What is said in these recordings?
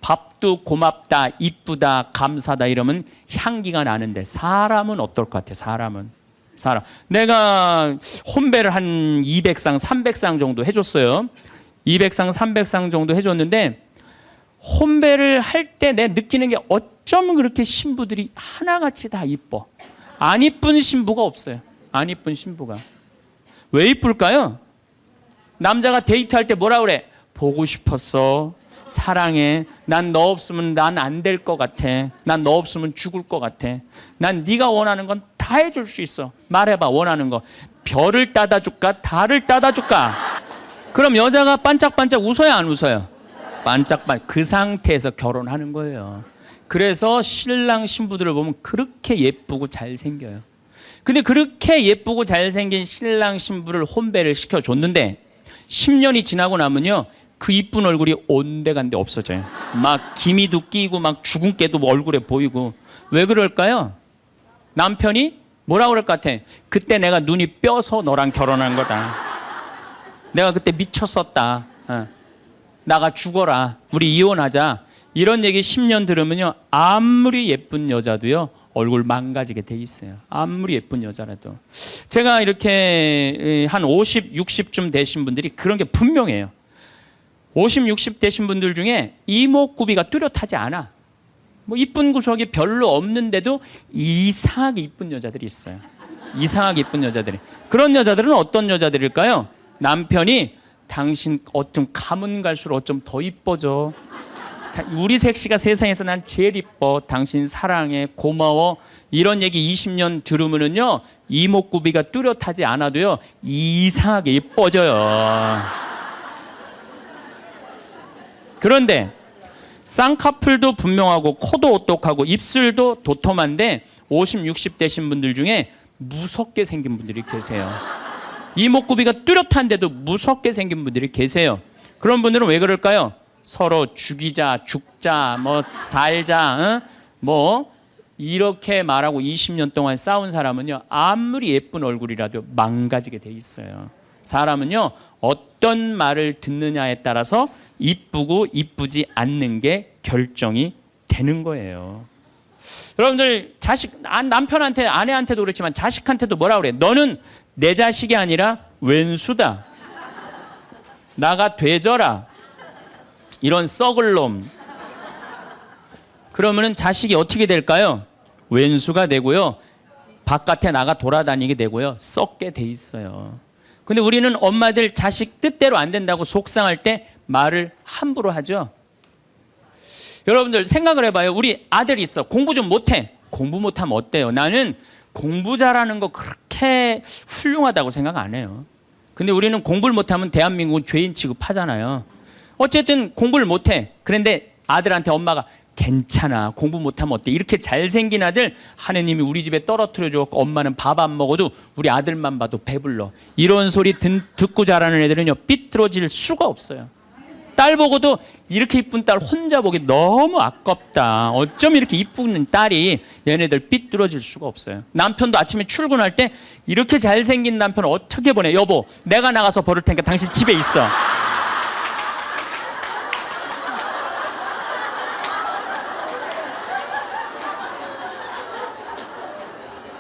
밥도 고맙다, 이쁘다, 감사다 이러면 향기가 나는데 사람은 어떨 것 같아? 사람. 내가 혼배를 한 200상, 300상 정도 해줬어요. 200상, 300상 정도 해줬는데 혼배를 할 때 내 느끼는 게 어쩌면 그렇게 신부들이 하나같이 다 이뻐. 안 이쁜 신부가 없어요. 안 이쁜 신부가. 왜 이쁠까요? 남자가 데이트할 때 뭐라 그래? 보고 싶었어. 사랑해. 난 너 없으면 난 안 될 것 같아. 난 너 없으면 죽을 것 같아. 난 네가 원하는 건 다 해줄 수 있어. 말해봐, 원하는 거. 별을 따다 줄까? 달을 따다 줄까? 그럼 여자가 반짝반짝 웃어요, 안 웃어요? 반짝반짝. 그 상태에서 결혼하는 거예요. 그래서 신랑 신부들을 보면 그렇게 예쁘고 잘생겨요. 근데 그렇게 예쁘고 잘생긴 신랑 신부를 혼배를 시켜줬는데 10년이 지나고 나면요, 그 이쁜 얼굴이 온데간데 없어져요. 막 기미도 끼고 막 죽은 깨도 얼굴에 보이고. 왜 그럴까요? 남편이 뭐라 그럴 것 같아? 그때 내가 눈이 뼈서 너랑 결혼한 거다. 내가 그때 미쳤었다. 나가 죽어라. 우리 이혼하자. 이런 얘기 10년 들으면요, 아무리 예쁜 여자도요 얼굴 망가지게 돼 있어요. 아무리 예쁜 여자라도. 제가 이렇게 한 50, 60쯤 되신 분들이 그런 게 분명해요. 50, 60 되신 분들 중에 이목구비가 뚜렷하지 않아. 뭐 이쁜 구석이 별로 없는데도 이상하게 이쁜 여자들이 있어요. 이상하게 이쁜 여자들이. 그런 여자들은 어떤 여자들일까요? 남편이 당신 어쩜 가면 갈수록 어쩜 더 이뻐져. 우리 색시가 세상에서 난 제일 이뻐. 당신 사랑해. 고마워. 이런 얘기 20년 들으면은요, 이목구비가 뚜렷하지 않아도요, 이상하게 이뻐져요. 그런데 쌍꺼풀도 분명하고 코도 오똑하고 입술도 도톰한데 50, 60 되신 분들 중에 무섭게 생긴 분들이 계세요. 이목구비가 뚜렷한데도 무섭게 생긴 분들이 계세요. 그런 분들은 왜 그럴까요? 서로 죽이자, 죽자, 뭐 살자, 뭐 이렇게 말하고 20년 동안 싸운 사람은요, 아무리 예쁜 얼굴이라도 망가지게 돼 있어요. 사람은요, 어떤 말을 듣느냐에 따라서 이쁘고 이쁘지 않는 게 결정이 되는 거예요. 여러분들 남편한테, 아내한테도 그렇지만 자식한테도 뭐라 그래? 너는 내 자식이 아니라 왼수다. 나가 되져라. 이런 썩을 놈. 그러면은 자식이 어떻게 될까요? 왼수가 되고요, 바깥에 나가 돌아다니게 되고요, 썩게 돼 있어요. 근데 우리는 엄마들 자식 뜻대로 안 된다고 속상할 때 말을 함부로 하죠. 여러분들 생각을 해봐요. 우리 아들이 있어. 공부 좀 못해. 공부 못하면 어때요? 나는 공부 잘하는 거 그렇게 훌륭하다고 생각 안 해요. 근데 우리는 공부를 못하면 대한민국은 죄인 취급하잖아요. 어쨌든 공부를 못해. 그런데 아들한테 엄마가 괜찮아, 공부 못하면 어때? 이렇게 잘생긴 아들 하느님이 우리 집에 떨어뜨려 줬고 엄마는 밥 안 먹어도 우리 아들만 봐도 배불러. 이런 소리 듣고 자라는 애들은요, 삐뚤어질 수가 없어요. 딸 보고도 이렇게 이쁜 딸 혼자 보기 너무 아깝다. 어쩜 이렇게 이쁜 딸이, 얘네들 삐뚤어질 수가 없어요. 남편도 아침에 출근할 때 이렇게 잘생긴 남편 어떻게 보내? 여보, 내가 나가서 버릴 테니까 당신 집에 있어.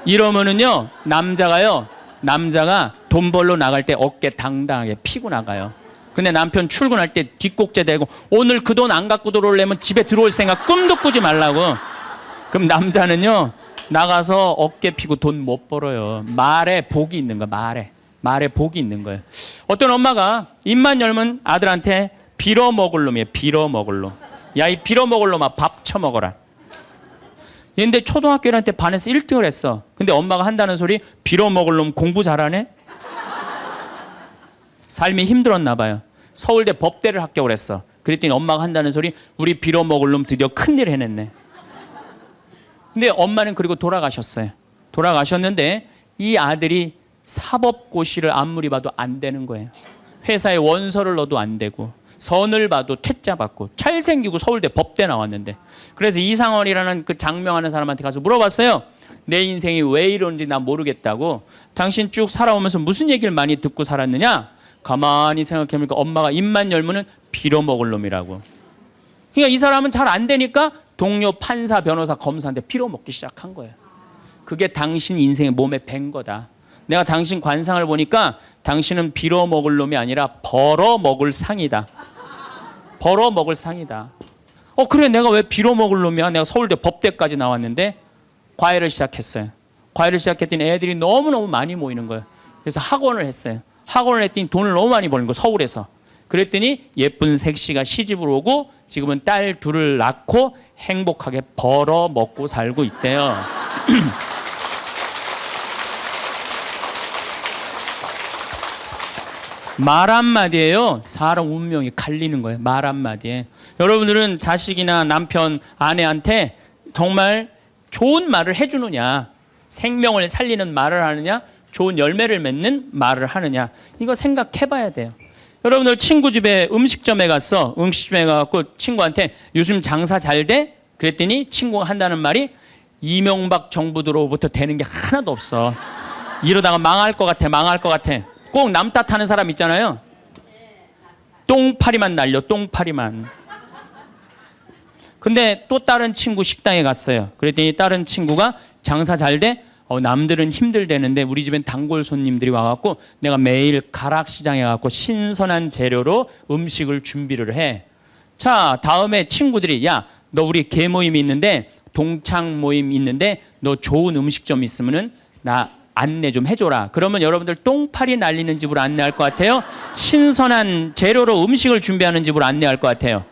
이러면은요, 남자가 돈 벌러 나갈 때 어깨 당당하게 피고 나가요. 근데 남편 출근할 때 뒷꼭지 대고 오늘 그 돈 안 갖고 들어오려면 집에 들어올 생각 꿈도 꾸지 말라고. 그럼 남자는요, 나가서 어깨 피고 돈 못 벌어요. 말에 복이 있는 거야. 말에 복이 있는 거예요. 어떤 엄마가 입만 열면 아들한테 빌어먹을 놈이에요. 빌어먹을 놈. 야, 이 빌어먹을 놈아, 밥 처먹어라. 근데 초등학교 때 반에서 1등을 했어. 근데 엄마가 한다는 소리, 빌어먹을 놈 공부 잘하네? 삶이 힘들었나 봐요. 서울대 법대를 합격을 했어. 그랬더니 엄마가 한다는 소리, 우리 빌어먹을 놈 드디어 큰일 해냈네. 근데 엄마는 그리고 돌아가셨어요. 돌아가셨는데 이 아들이 사법고시를 아무리 봐도 안 되는 거예요. 회사에 원서를 넣어도 안 되고, 선을 봐도 퇴짜 받고, 잘생기고 서울대 법대 나왔는데. 그래서 이상원이라는 그 장명하는 사람한테 가서 물어봤어요. 내 인생이 왜 이러는지 난 모르겠다고. 당신 쭉 살아오면서 무슨 얘기를 많이 듣고 살았느냐? 가만히 생각해보니까 엄마가 입만 열면은 빌어먹을 놈이라고. 그러니까 이 사람은 잘 안 되니까 동료 판사, 변호사, 검사한테 빌어먹기 시작한 거예요. 그게 당신 인생의 몸에 밴 거다. 내가 당신 관상을 보니까 당신은 빌어먹을 놈이 아니라 벌어먹을 상이다. 벌어먹을 상이다. 그래 내가 왜 빌어먹을 놈이야? 내가 서울대 법대까지 나왔는데 과외를 시작했어요. 과외를 시작했더니 애들이 너무너무 많이 모이는 거예요. 그래서 학원을 했어요. 학원을 했더니 돈을 너무 많이 버는 거예요. 서울에서. 그랬더니 예쁜 색시가 시집을 오고 지금은 딸 둘을 낳고 행복하게 벌어먹고 살고 있대요. 말 한마디에요. 사람 운명이 갈리는 거예요. 말 한마디에. 여러분들은 자식이나 남편, 아내한테 정말 좋은 말을 해주느냐, 생명을 살리는 말을 하느냐, 좋은 열매를 맺는 말을 하느냐, 이거 생각해 봐야 돼요. 여러분들 친구 집에 음식점에 갔어. 음식점에 가서 친구한테 요즘 장사 잘 돼? 그랬더니 친구가 한다는 말이 이명박 정부 들어부터 되는 게 하나도 없어. 이러다가 망할 것 같아. 망할 것 같아. 꼭 남 탓하는 사람 있잖아요. 똥파리만 날려. 똥파리만. 근데 또 다른 친구 식당에 갔어요. 그랬더니 다른 친구가 장사 잘 돼? 남들은 힘들대는데 우리 집엔 단골 손님들이 와갖고 내가 매일 가락시장에 가갖고 신선한 재료로 음식을 준비를 해. 자, 다음에 친구들이 야, 너 우리 개 모임이 있는데 동창 모임 있는데 너 좋은 음식점 있으면은 나 안내 좀 해줘라. 그러면 여러분들 똥파리 날리는 집으로 안내할 것 같아요? 신선한 재료로 음식을 준비하는 집으로 안내할 것 같아요?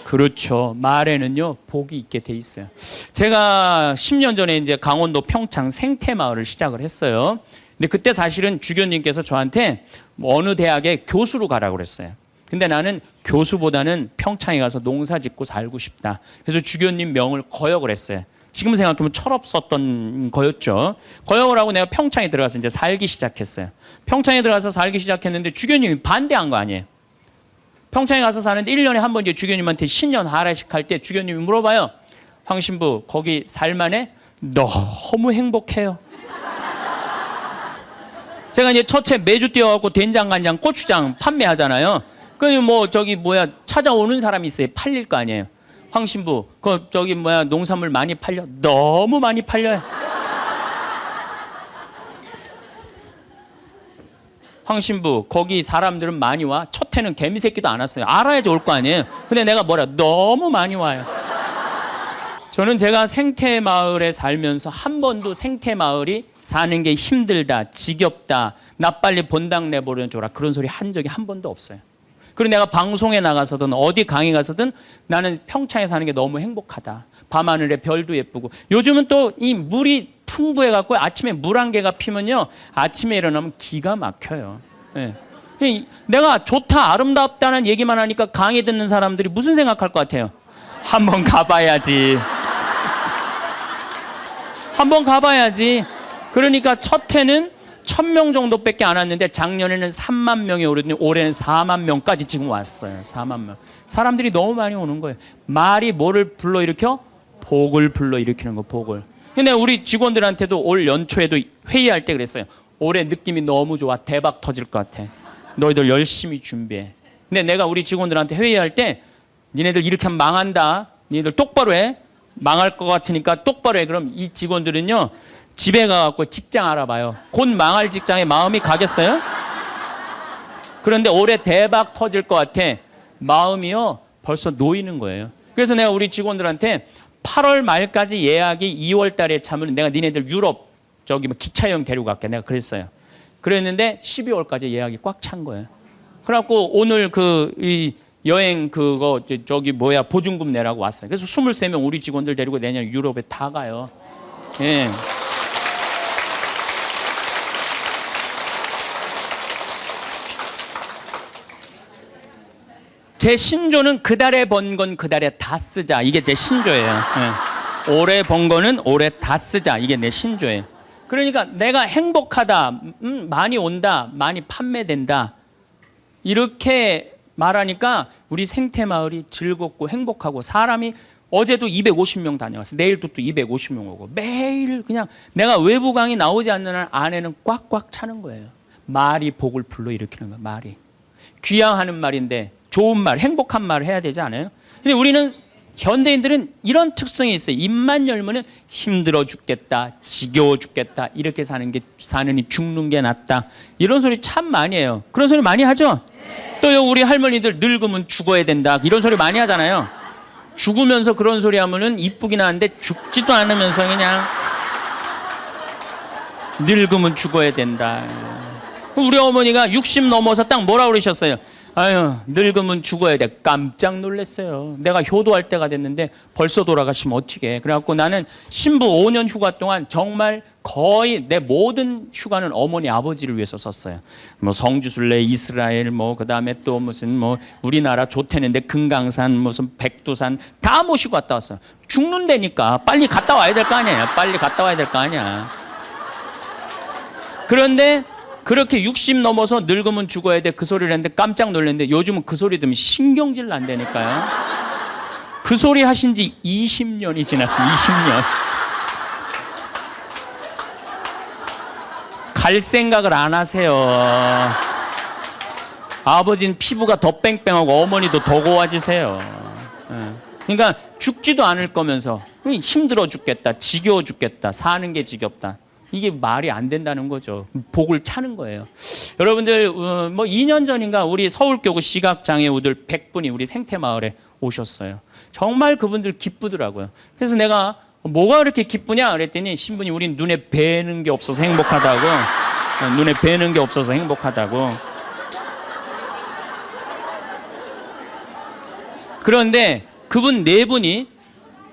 그렇죠. 말에는요 복이 있게 돼 있어요. 제가 10년 전에 이제 강원도 평창 생태마을을 시작을 했어요. 근데 그때 사실은 주교님께서 저한테 어느 대학에 교수로 가라고 그랬어요. 근데 나는 교수보다는 평창에 가서 농사 짓고 살고 싶다. 그래서 주교님 명을 거역을 했어요. 지금 생각하면 철없었던 거였죠. 거역을 하고 내가 평창에 들어가서 이제 살기 시작했어요. 평창에 들어가서 살기 시작했는데 주교님이 반대한 거 아니에요. 평창에 가서 사는데 1년에 한 번 이제 주교님한테 신년 하례식 할 때 주교님이 물어봐요. 황 신부 거기 살만해? 너무 행복해요. 제가 이제 첫째 매주 뛰어갖고 된장, 간장, 고추장 판매하잖아요. 그 찾아오는 사람이 있어요. 팔릴 거 아니에요. 황 신부 농산물 많이 팔려? 너무 많이 팔려요. 황 신부 거기 사람들은 많이 와? 첫 해는 개미 새끼도 안 왔어요. 알아야지 올 거 아니에요. 근데 내가 너무 많이 와요. 저는 제가 생태마을에 살면서 한 번도 생태마을이 사는 게 힘들다, 지겹다, 나 빨리 본당 내보내줘라 그런 소리 한 적이 한 번도 없어요. 그리고 내가 방송에 나가서든 어디 강의 가서든 나는 평창에 사는 게 너무 행복하다. 밤하늘에 별도 예쁘고 요즘은 또 이 물이 풍부해갖고 아침에 물 한 개가 피면요 아침에 일어나면 기가 막혀요. 네. 내가 좋다 아름답다는 얘기만 하니까 강의 듣는 사람들이 무슨 생각할 것 같아요? 한번 가봐야지. 한번 가봐야지. 그러니까 첫 해는 1000명 정도밖에 안 왔는데 작년에는 3만 명이 오르더니 올해는 4만 명까지 지금 왔어요. 4만 명. 사람들이 너무 많이 오는 거예요. 말이 뭐를 불러일으켜? 복을 불러일으키는 거, 복을. 근데 우리 직원들한테도 올 연초에도 회의할 때 그랬어요. 올해 느낌이 너무 좋아. 대박 터질 것 같아. 너희들 열심히 준비해. 근데 내가 우리 직원들한테 회의할 때 니네들 이렇게 하면 망한다. 니네들 똑바로 해. 망할 것 같으니까 똑바로 해. 그럼 이 직원들은요. 집에 가갖고 직장 알아봐요. 곧 망할 직장에 마음이 가겠어요? 그런데 올해 대박 터질 것 같아. 마음이요. 벌써 놓이는 거예요. 그래서 내가 우리 직원들한테 8월 말까지 예약이 2월 달에 차면 내가 니네들 유럽 기차 여행 데리고 갈게. 내가 그랬어요. 그랬는데 12월까지 예약이 꽉 찬 거예요. 그래갖고 오늘 이 여행 보증금 내라고 왔어요. 그래서 23명 우리 직원들 데리고 내년 유럽에 다 가요. 예. 제 신조는 그달에 번 건 그달에 다 쓰자. 이게 제 신조예요. 예. 올해 번 거는 올해 다 쓰자. 이게 내 신조예요. 그러니까 내가 행복하다, 많이 온다, 많이 판매된다. 이렇게 말하니까 우리 생태마을이 즐겁고 행복하고 사람이 어제도 250명 다녀왔어. 내일도 또 250명 오고 매일 그냥 내가 외부 강의 나오지 않는 한 안에는 꽉꽉 차는 거예요. 말이 복을 불러일으키는 거야. 말이 귀양하는 말인데 좋은 말, 행복한 말을 해야 되지 않아요? 근데 우리는 현대인들은 이런 특성이 있어요. 입만 열면은 힘들어 죽겠다, 지겨워 죽겠다, 이렇게 사느니 죽는 게 낫다, 이런 소리 참 많이 해요. 그런 소리 많이 하죠? 또요, 우리 할머니들 늙으면 죽어야 된다, 이런 소리 많이 하잖아요. 죽으면서 그런 소리 하면은 이쁘긴 한데 죽지도 않으면서 그냥 늙으면 죽어야 된다. 우리 어머니가 60 넘어서 딱 뭐라 그러셨어요? 아유, 늙으면 죽어야 돼. 깜짝 놀랐어요. 내가 효도할 때가 됐는데 벌써 돌아가시면 어떡해. 그래갖고 나는 신부 5년 휴가 동안 정말 거의 내 모든 휴가는 어머니 아버지를 위해서 썼어요. 뭐 성주순례, 이스라엘, 뭐 그다음에 또 무슨 뭐 우리나라 좋대는데 금강산, 무슨 백두산 다 모시고 갔다 왔어요. 죽는다니까 빨리 갔다 와야 될 거 아니에요. 빨리 갔다 와야 될 거 아니야. 그런데 그렇게 60 넘어서 늙으면 죽어야 돼, 그 소리를 했는데 깜짝 놀랐는데 요즘은 그 소리 들으면 신경질 난다니까요. 그 소리 하신 지 20년이 지났어요. 20년. 갈 생각을 안 하세요. 아버지는 피부가 더 뺑뺑하고 어머니도 더 고와지세요. 그러니까 죽지도 않을 거면서 힘들어 죽겠다, 지겨워 죽겠다, 사는 게 지겹다, 이게 말이 안 된다는 거죠. 복을 차는 거예요. 여러분들 뭐 2년 전인가 우리 서울교구 시각장애우들 100분이 우리 생태마을에 오셨어요. 정말 그분들 기쁘더라고요. 그래서 내가 뭐가 그렇게 기쁘냐 그랬더니 신부님, 우린 눈에 뵈는 게 없어서 행복하다고. 눈에 뵈는 게 없어서 행복하다고. 그런데 그분 네 분이,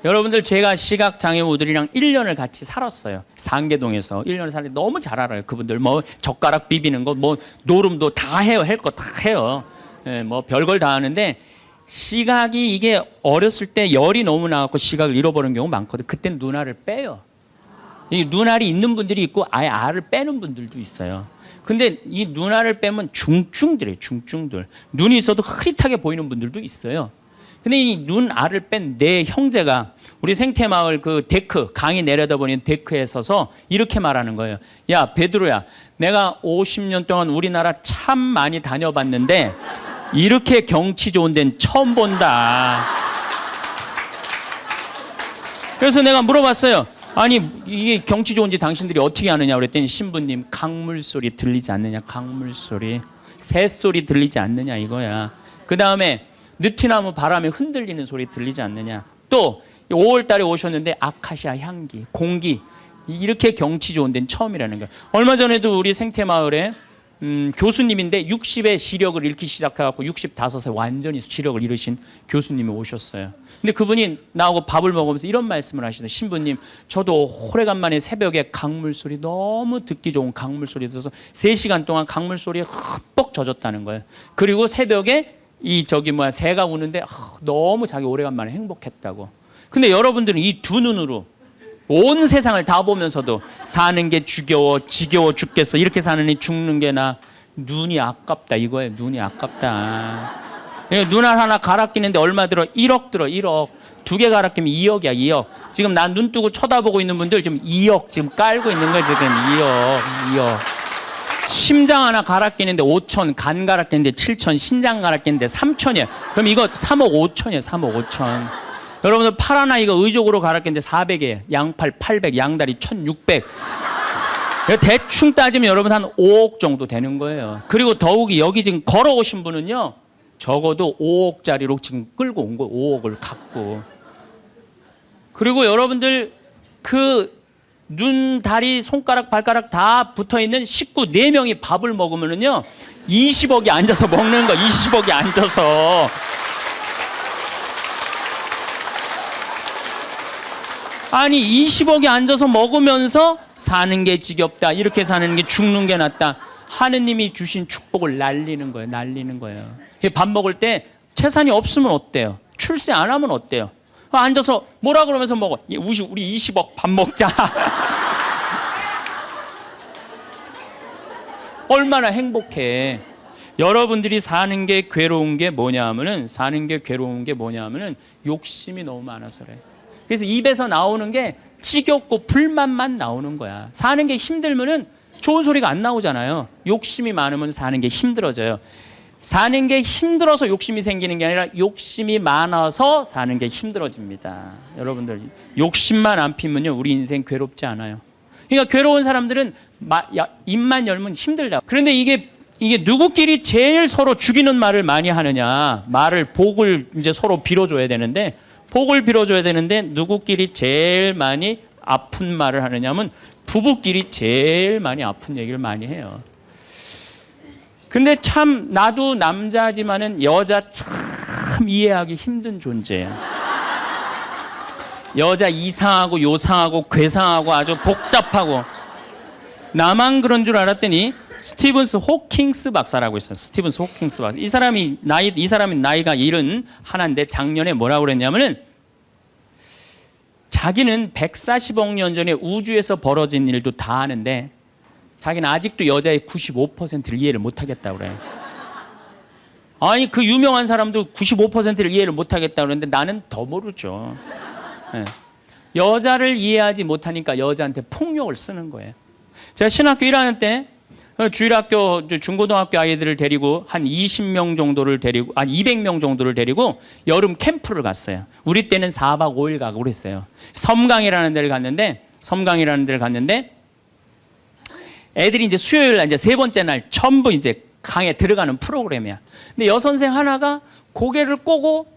여러분들 제가 시각장애우들이랑 1년을 같이 살았어요. 상계동에서 1년을 살았는데 너무 잘 알아요. 그분들 뭐 젓가락 비비는 거, 뭐 노름도 다 해요. 할 거 다 해요. 예, 뭐 별걸 다 하는데 시각이 이게 어렸을 때 열이 너무 나갖고 시각을 잃어버리는 경우 많거든요. 그때는 눈알을 빼요. 이 눈알이 있는 분들이 있고 아예 알을 빼는 분들도 있어요. 근데 이 눈알을 빼면 중증들이에요. 중증들. 눈이 있어도 흐릿하게 보이는 분들도 있어요. 근데 이 눈알을 뺀 내 형제가 우리 생태마을 그 데크, 강이 내려다보는 데크에 서서 이렇게 말하는 거예요. 야, 베드로야, 내가 50년 동안 우리나라 참 많이 다녀봤는데 이렇게 경치 좋은 데는 처음 본다. 그래서 내가 물어봤어요. 아니, 이게 경치 좋은지 당신들이 어떻게 아느냐 그랬더니 신부님, 강물 소리 들리지 않느냐, 강물 소리, 새 소리 들리지 않느냐 이거야. 그 다음에 느티나무 바람에 흔들리는 소리 들리지 않느냐. 또 5월 달에 오셨는데 아카시아 향기, 공기, 이렇게 경치 좋은 데는 처음이라는 거예요. 얼마 전에도 우리 생태마을에 교수님인데 60에 시력을 잃기 시작해갖고 65세 완전히 시력을 잃으신 교수님이 오셨어요. 근데 그분이 나하고 밥을 먹으면서 이런 말씀을 하시더라고요. 신부님, 저도 오래간만에 새벽에 강물 소리, 너무 듣기 좋은 강물 소리 들어서 3시간 동안 강물 소리에 흠뻑 젖었다는 거예요. 그리고 새벽에 새가 우는데 너무 자기 오래간만에 행복했다고. 근데 여러분들은 이 두 눈으로 온 세상을 다 보면서도 사는 게 지겨워 죽겠어, 이렇게 사느니 죽는 게 나, 눈이 아깝다 이거예요. 눈이 아깝다. 눈알 하나 갈아 끼는데 얼마 들어? 1억 들어. 1억. 2개 갈아 끼면 2억이야. 2억. 지금 난 눈 뜨고 쳐다보고 있는 분들 지금 2억 지금 깔고 있는 거야. 지금 2억. 심장 하나 갈아 끼는데 5천, 간 갈아 끼는데 7천, 신장 갈아 끼는데 3천이야. 그럼 이거 3억 5천이에요. 3억 5천. 여러분들 팔 하나 이거 의족으로 갈아 끼는데 400이에요. 양팔 800, 양다리 1600. 대충 따지면 여러분 한 5억 정도 되는 거예요. 그리고 더욱이 여기 지금 걸어오신 분은요, 적어도 5억짜리로 지금 끌고 온 거예요. 5억을 갖고. 그리고 여러분들 그 눈, 다리, 손가락, 발가락 다 붙어있는 식구 4명이 밥을 먹으면은요 20억이 앉아서 먹는 거. 20억이 앉아서. 아니 20억이 앉아서 먹으면서 사는 게 지겹다, 이렇게 사는 게 죽는 게 낫다, 하느님이 주신 축복을 날리는 거예요. 날리는 거예요. 밥 먹을 때 재산이 없으면 어때요? 출세 안 하면 어때요? 앉아서 뭐라 그러면서 먹어. 우리 20억 밥 먹자. 얼마나 행복해. 여러분들이 사는 게 괴로운 게 뭐냐면은, 욕심이 너무 많아서 그래. 그래서 입에서 나오는 게 지겹고 불만만 나오는 거야. 사는 게 힘들면은 좋은 소리가 안 나오잖아요. 욕심이 많으면 사는 게 힘들어져요. 사는 게 힘들어서 욕심이 생기는 게 아니라 욕심이 많아서 사는 게 힘들어집니다. 여러분들 욕심만 안 피면요 우리 인생 괴롭지 않아요. 그러니까 괴로운 사람들은 입만 열면 힘들다. 그런데 이게 누구끼리 제일 서로 죽이는 말을 많이 하느냐. 복을 이제 서로 빌어줘야 되는데 누구끼리 제일 많이 아픈 말을 하느냐면 부부끼리 제일 많이 아픈 얘기를 많이 해요. 근데 참 나도 남자지만은 여자 참 이해하기 힘든 존재예요. 여자 이상하고 요상하고 괴상하고 아주 복잡하고. 나만 그런 줄 알았더니 스티븐스 호킹스 박사라고 있어요. 스티븐스 호킹스 박사. 이 사람이 나이가 71인데 작년에 뭐라고 그랬냐면은 자기는 140억 년 전에 우주에서 벌어진 일도 다 아는데 자기는 아직도 여자의 95%를 이해를 못하겠다고 그래요. 아니 그 유명한 사람도 95%를 이해를 못하겠다고 그러는데 나는 더 모르죠. 네. 여자를 이해하지 못하니까 여자한테 폭력을 쓰는 거예요. 제가 신학교 1학년 때 주일학교 중고등학교 아이들을 데리고 한 20명 정도를 데리고 200명 정도를 데리고 여름 캠프를 갔어요. 우리 때는 4박 5일 가고 그랬어요. 섬강이라는 데를 갔는데 애들이 이제 수요일 날 이제 세 번째 날 전부 이제 강에 들어가는 프로그램이야. 근데 여선생 하나가 고개를 꼬고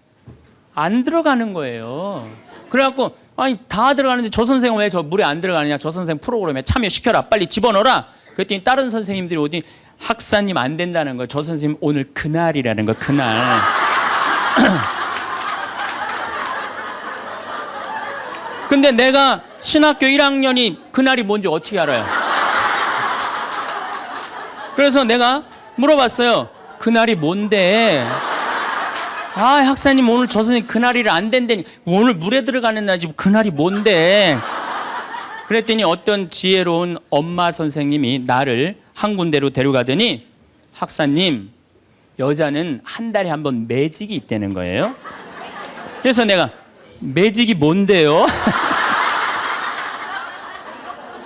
안 들어가는 거예요. 그래갖고 아니 다 들어가는데 저 선생은 왜 저 물에 안 들어가느냐. 저 선생 프로그램에 참여시켜라. 빨리 집어넣어라. 그랬더니 다른 선생님들이 오더니 학사님 안 된다는 거예요. 저 선생님 오늘 그날이라는 거 그날. 근데 내가 신학교 1학년이 그날이 뭔지 어떻게 알아요? 그래서 내가 물어봤어요. 그날이 뭔데? 학사님 오늘 저 선생님 그날이 안 된다니. 오늘 물에 들어가는 날이지 그날이 뭔데? 그랬더니 어떤 지혜로운 엄마 선생님이 나를 한 군데로 데려가더니 학사님 여자는 한 달에 한 번 매직이 있다는 거예요. 그래서 내가 매직이 뭔데요?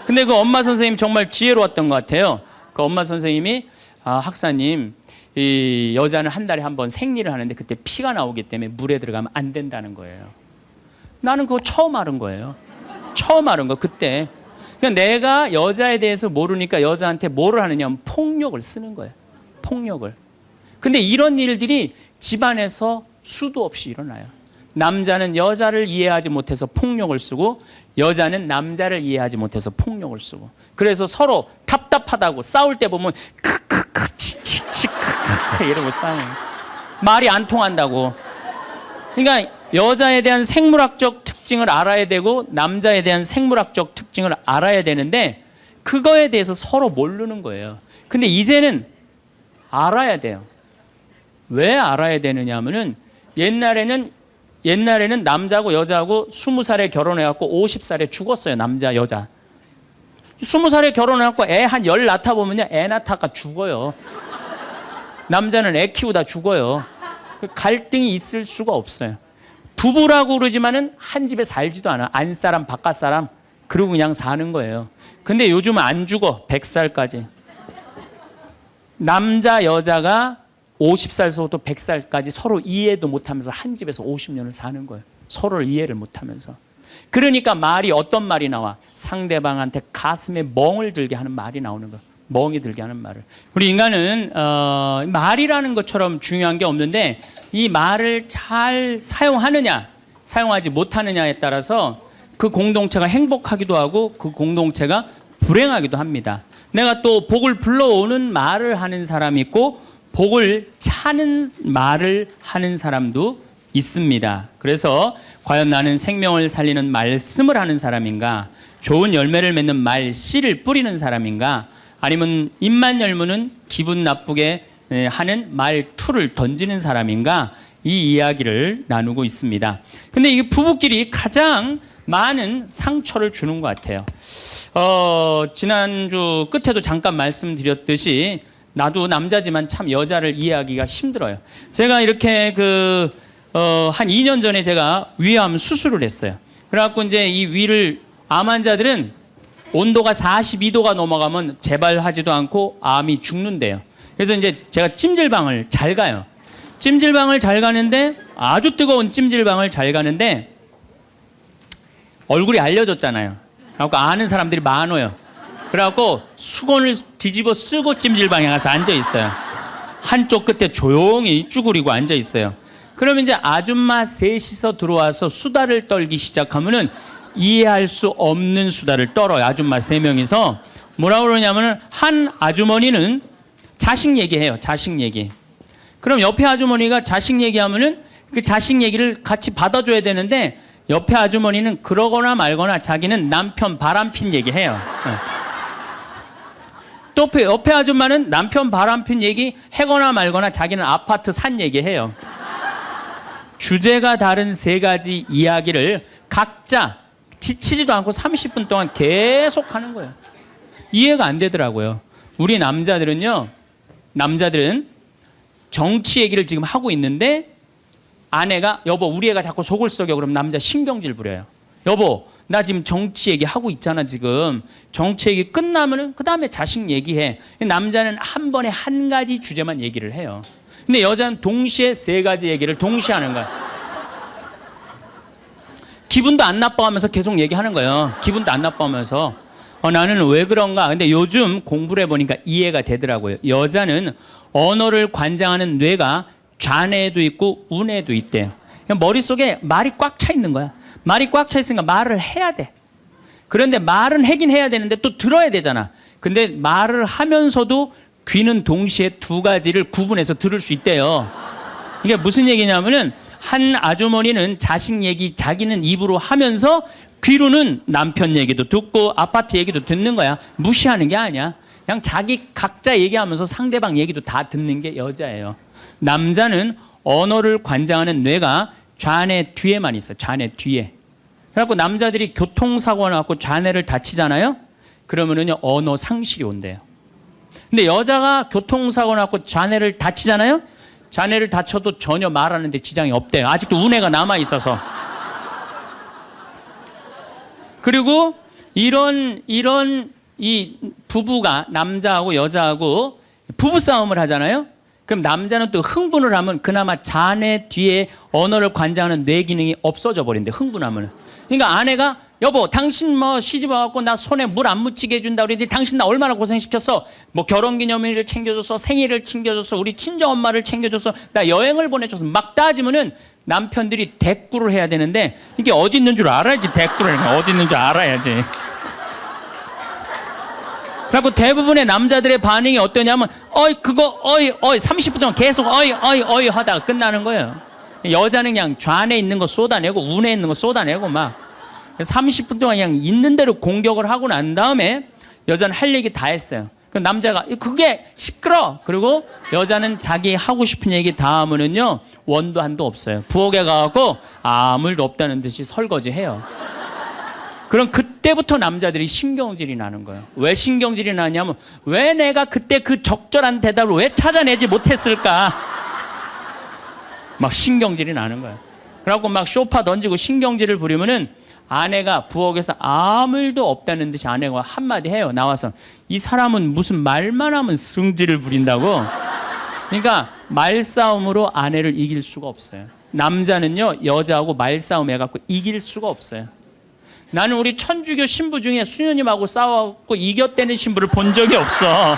근데 그 엄마 선생님 정말 지혜로웠던 것 같아요. 그 엄마 선생님이 학사님 이 여자는 한 달에 한 번 생리를 하는데 그때 피가 나오기 때문에 물에 들어가면 안 된다는 거예요. 나는 그거 처음 알은 거예요. 처음 알은 거 그때. 그러니까 내가 여자에 대해서 모르니까 여자한테 뭐를 하느냐 폭력을 쓰는 거예요. 폭력을. 근데 이런 일들이 집안에서 수도 없이 일어나요. 남자는 여자를 이해하지 못해서 폭력을 쓰고 여자는 남자를 이해하지 못해서 폭력을 쓰고 그래서 서로 답답하다고 싸울 때 보면 크크크 치치치 크크크 이러고 싸워요. 말이 안 통한다고. 그러니까 여자에 대한 생물학적 특징을 알아야 되고 남자에 대한 생물학적 특징을 알아야 되는데 그거에 대해서 서로 모르는 거예요. 근데 이제는 알아야 돼요. 왜 알아야 되느냐 하면은 옛날에는 남자하고 여자하고 20살에 결혼해갖고 50살에 죽었어요. 남자, 여자. 20살에 결혼해갖고 애 한 10 낳다 보면요. 애 낳다가 죽어요. 남자는 애 키우다 죽어요. 갈등이 있을 수가 없어요. 부부라고 그러지만은 한 집에 살지도 않아. 안사람, 바깥사람. 그러고 그냥 사는 거예요. 근데 요즘은 안 죽어. 100살까지. 남자, 여자가 50살서부터 100살까지 서로 이해도 못하면서 한 집에서 50년을 사는 거예요. 서로를 이해를 못하면서. 그러니까 말이 어떤 말이 나와? 상대방한테 가슴에 멍을 들게 하는 말이 나오는 거예요. 멍이 들게 하는 말을. 우리 인간은 말이라는 것처럼 중요한 게 없는데 이 말을 잘 사용하느냐 사용하지 못하느냐에 따라서 그 공동체가 행복하기도 하고 그 공동체가 불행하기도 합니다. 내가 또 복을 불러오는 말을 하는 사람이 있고 복을 차는 말을 하는 사람도 있습니다. 그래서 과연 나는 생명을 살리는 말씀을 하는 사람인가, 좋은 열매를 맺는 말씨를 뿌리는 사람인가, 아니면 입만 열무는 기분 나쁘게 하는 말투를 던지는 사람인가, 이 이야기를 나누고 있습니다. 근데 이게 부부끼리 가장 많은 상처를 주는 것 같아요. 지난주 끝에도 잠깐 말씀드렸듯이 나도 남자지만 참 여자를 이해하기가 힘들어요. 제가 이렇게 한 2년 전에 제가 위암 수술을 했어요. 그래갖고 이제 이 위를 암 환자들은 온도가 42도가 넘어가면 재발하지도 않고 암이 죽는데요. 그래서 이제 제가 찜질방을 잘 가요. 찜질방을 잘 가는데 아주 뜨거운 찜질방을 잘 가는데 얼굴이 알려졌잖아요. 그래갖고 아는 사람들이 많아요. 그래갖고 수건을 뒤집어 쓰고 찜질방에 가서 앉아 있어요. 한쪽 끝에 조용히 쭈그리고 앉아 있어요. 그러면 이제 아줌마 셋이서 들어와서 수다를 떨기 시작하면은 이해할 수 없는 수다를 떨어요. 아줌마 3명이서 뭐라고 그러냐면은 한 아주머니는 자식 얘기해요. 자식 얘기. 그럼 옆에 아주머니가 자식 얘기하면은 그 자식 얘기를 같이 받아줘야 되는데 옆에 아주머니는 그러거나 말거나 자기는 남편 바람핀 얘기해요. 또 옆에 아줌마는 남편 바람핀 얘기 해거나 말거나 자기는 아파트 산 얘기해요. 주제가 다른 3가지 이야기를 각자 지치지도 않고 30분 동안 계속 하는 거예요. 이해가 안 되더라고요. 우리 남자들은 정치 얘기를 지금 하고 있는데 아내가 여보 우리 애가 자꾸 속을 썩여 그럼 남자 신경질 부려요. 여보 나 지금 정치 얘기하고 있잖아 지금. 정치 얘기 끝나면은 그 다음에 자식 얘기해. 남자는 한 번에 한 가지 주제만 얘기를 해요. 근데 여자는 동시에 3가지 얘기를 동시에 하는 거야. 기분도 안 나빠하면서 계속 얘기하는 거예요. 기분도 안 나빠하면서 나는 왜 그런가. 근데 요즘 공부를 해보니까 이해가 되더라고요. 여자는 언어를 관장하는 뇌가 좌뇌에도 있고 우뇌에도 있대요. 머릿속에 말이 꽉 차 있는 거야. 말이 꽉 차 있으니까 말을 해야 돼. 그런데 말은 하긴 해야 되는데 또 들어야 되잖아. 근데 말을 하면서도 귀는 동시에 2가지를 구분해서 들을 수 있대요. 이게 무슨 얘기냐면은 한 아주머니는 자식 얘기 자기는 입으로 하면서 귀로는 남편 얘기도 듣고 아파트 얘기도 듣는 거야. 무시하는 게 아니야. 그냥 자기 각자 얘기하면서 상대방 얘기도 다 듣는 게 여자예요. 남자는 언어를 관장하는 뇌가 좌뇌 뒤에만 있어요. 좌뇌 뒤에. 그래갖고 남자들이 교통사고가 나고 좌뇌를 다치잖아요. 그러면은요 언어 상실이 온대요. 근데 여자가 교통사고 나고 좌뇌를 다치잖아요. 좌뇌를 다쳐도 전혀 말하는데 지장이 없대요. 아직도 우뇌가 남아 있어서. 그리고 이런 이 부부가 남자하고 여자하고 부부 싸움을 하잖아요. 그럼 남자는 또 흥분을 하면 그나마 좌뇌 뒤에 언어를 관장하는 뇌 기능이 없어져 버린대. 흥분하면. 그러니까 아내가 여보 당신 뭐 시집 와갖고 나 손에 물 안 묻히게 해준다 그랬더니 당신 나 얼마나 고생시켰어. 뭐 결혼기념일을 챙겨줬어. 생일을 챙겨줬어. 우리 친정엄마를 챙겨줬어. 나 여행을 보내줬어. 막 따지면은 남편들이 대꾸를 해야 되는데 이게 어디 있는 줄 알아야지. 대꾸를 어디 있는 줄 알아야지. 그리고 대부분의 남자들의 반응이 어떠냐면 그거 30분 동안 계속 어이 하다가 끝나는 거예요. 여자는 그냥 좌뇌에 있는 거 쏟아내고 우뇌에 있는 거 쏟아내고 막 30분 동안 그냥 있는 대로 공격을 하고 난 다음에 여자는 할 얘기 다 했어요. 그 남자가 그게 시끄러. 그리고 여자는 자기 하고 싶은 얘기 다 하면은요 원도 한도 없어요. 부엌에 가갖고 아무 일도 없다는 듯이 설거지해요. 그럼 그때부터 남자들이 신경질이 나는 거예요. 왜 신경질이 나냐면 왜 내가 그때 그 적절한 대답을 왜 찾아내지 못했을까? 막 신경질이 나는 거예요. 그래갖고 막 쇼파 던지고 신경질을 부리면은 아내가 부엌에서 아무 일도 없다는 듯이 아내가 한마디 해요. 나와서 이 사람은 무슨 말만 하면 승질을 부린다고. 그러니까 말싸움으로 아내를 이길 수가 없어요. 남자는요 여자하고 말싸움 해갖고 이길 수가 없어요. 나는 우리 천주교 신부 중에 수녀님하고 싸워갖고 이겼다는 신부를 본 적이 없어.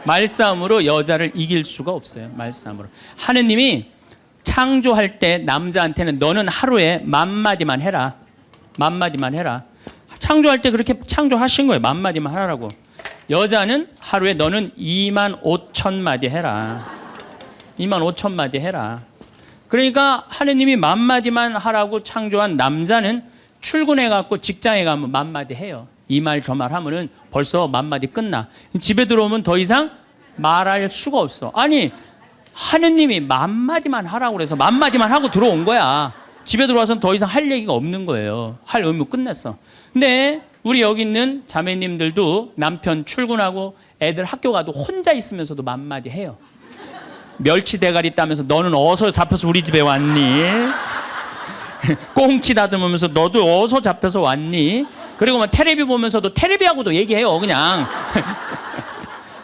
말싸움으로 여자를 이길 수가 없어요. 말싸움으로. 하느님이 창조할 때 남자한테는 너는 하루에 10,000마디만 해라. 10,000마디만 해라. 창조할 때 그렇게 창조하신 거예요. 10,000마디만 하라고. 여자는 하루에 너는 25,000마디 해라. 25,000마디 해라. 그러니까 하느님이 10,000마디만 하라고 창조한 남자는 출근해갖고 직장에 가면 10,000마디 해요. 이 말 저 말 하면은 벌써 10,000마디 끝나. 집에 들어오면 더 이상 말할 수가 없어. 아니 하느님이 10,000마디만 하라고 그래서 10,000마디만 하고 들어온 거야. 집에 들어와서는 더 이상 할 얘기가 없는 거예요. 할 의무 끝냈어. 근데 우리 여기 있는 자매님들도 남편 출근하고 애들 학교 가도 혼자 있으면서도 10,000마디 해요. 멸치 대가리 따면서 너는 어디서 잡혀서 우리 집에 왔니? 꽁치 다듬으면서 너도 어디서 잡혀서 왔니? 그리고 뭐 텔레비 보면서도 텔레비하고도 얘기해요. 그냥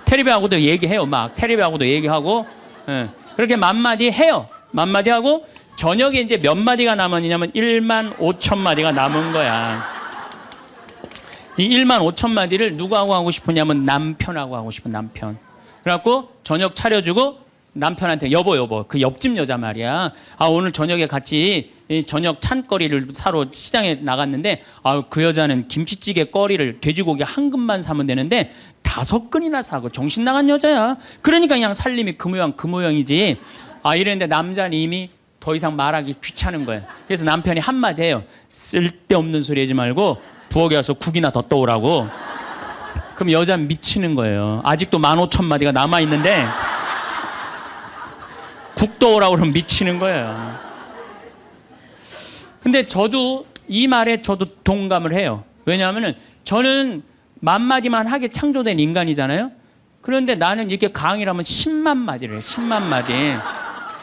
텔레비하고도 얘기해요. 막 텔레비하고도 얘기하고 예. 그렇게 만마디 해요. 만마디 하고 저녁에 이제 몇 마디가 남았냐면 1만 5천 마디가 남은 거야. 이 1만 5천 마디를 누구하고 하고 싶으냐면 남편하고 하고 싶은 남편. 그래갖고 저녁 차려주고 남편한테 여보 그 옆집 여자 말이야. 아 오늘 저녁에 같이 이 저녁 찬거리를 사러 시장에 나갔는데 아 그 여자는 김치찌개 거리를 돼지고기 한 근만 사면 되는데 5근이나 사고 정신 나간 여자야. 그러니까 그냥 살림이 그 모양 그 모양이지. 아 이랬는데 남자는 이미 더 이상 말하기 귀찮은 거야. 그래서 남편이 한마디 해요. 쓸데없는 소리 하지 말고 부엌에 와서 국이나 더 떠오라고. 그럼 여자는 미치는 거예요. 아직도 15,000마디가 남아있는데 국 떠오라고 그러면 미치는 거예요. 근데 저도 이 말에 저도 동감을 해요. 왜냐하면 저는 만마디만 하게 창조된 인간이잖아요. 그런데 나는 이렇게 강의를 하면 10만 마디를 해요. 10만 마디.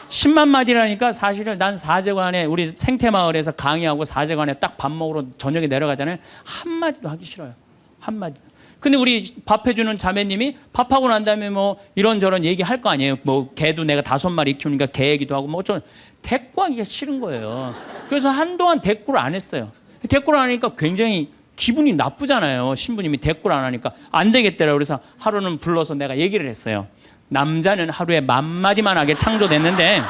10만 마디라니까 사실은 난 사제관에 우리 생태마을에서 강의하고 사제관에 딱 밥 먹으러 저녁에 내려가잖아요. 한마디도 하기 싫어요. 한마디. 근데 우리 밥 해주는 자매님이 밥하고 난 다음에 뭐 이런저런 얘기할 거 아니에요. 뭐 개도 내가 5마리 키우니까 개 얘기도 하고 뭐 어쩌고 대꾸하기가 싫은 거예요. 그래서 한동안 대꾸를 안 했어요. 대꾸를 안 하니까 굉장히 기분이 나쁘잖아요. 신부님이 대꾸를 안 하니까 안 되겠더라고요. 그래서 하루는 불러서 내가 얘기를 했어요. 남자는 하루에 10,000마디만 하게 창조됐는데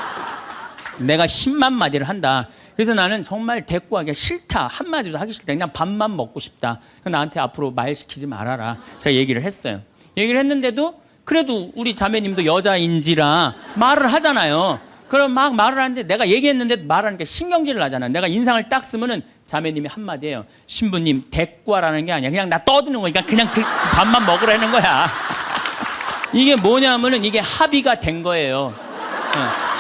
내가 10만 마디를 한다. 그래서 나는 정말 대꾸하기가 싫다. 한마디도 하기 싫다. 그냥 밥만 먹고 싶다. 나한테 앞으로 말 시키지 말아라. 제가 얘기를 했어요. 얘기를 했는데도 그래도 우리 자매님도 여자인지라 말을 하잖아요. 그럼 막 말을 하는데 내가 얘기했는데 말하니까 신경질을 나잖아. 내가 인상을 딱 쓰면은 자매님이 한마디예요. 신부님 대꾸하라는 게 아니야. 그냥 나 떠드는 거니까 그냥 밥만 먹으라는 거야. 이게 뭐냐면은 이게 합의가 된 거예요.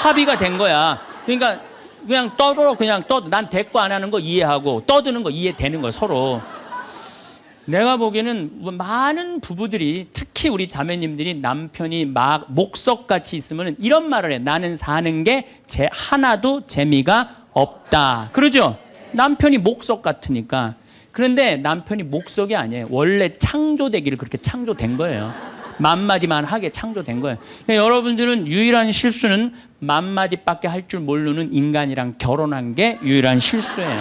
합의가 된 거야. 그러니까 그냥 떠들어 그냥 떠. 난 대꾸 안 하는 거 이해하고 떠드는 거 이해되는 거야 서로. 내가 보기에는 많은 부부들이 특히 우리 자매님들이 남편이 막 목석같이 있으면 이런 말을 해. 나는 사는 게 하나도 재미가 없다. 그러죠? 남편이 목석 같으니까. 그런데 남편이 목석이 아니에요. 원래 창조되기를 그렇게 창조된 거예요. 만마디만 하게 창조된 거예요. 그러니까 여러분들은 유일한 실수는 만마디밖에 할 줄 모르는 인간이랑 결혼한 게 유일한 실수예요.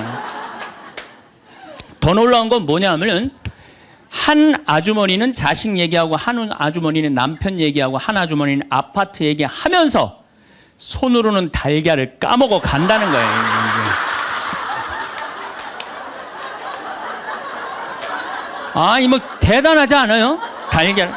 더 놀라운 건 뭐냐면은 한 아주머니는 자식 얘기하고 한 아주머니는 남편 얘기하고 한 아주머니는 아파트 얘기하면서 손으로는 달걀을 까먹어 간다는 거예요. 아, 이거 대단하지 않아요? 달걀.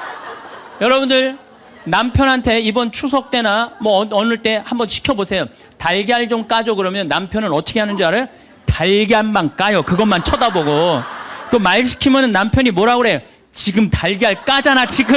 여러분들 남편한테 이번 추석 때나 뭐 어느 때 한번 시켜보세요. 달걀 좀 까줘 그러면 남편은 어떻게 하는 줄 알아요? 달걀만 까요. 그것만 쳐다보고. 또 말 시키면 남편이 뭐라고 그래요? 지금 달걀 까잖아 지금.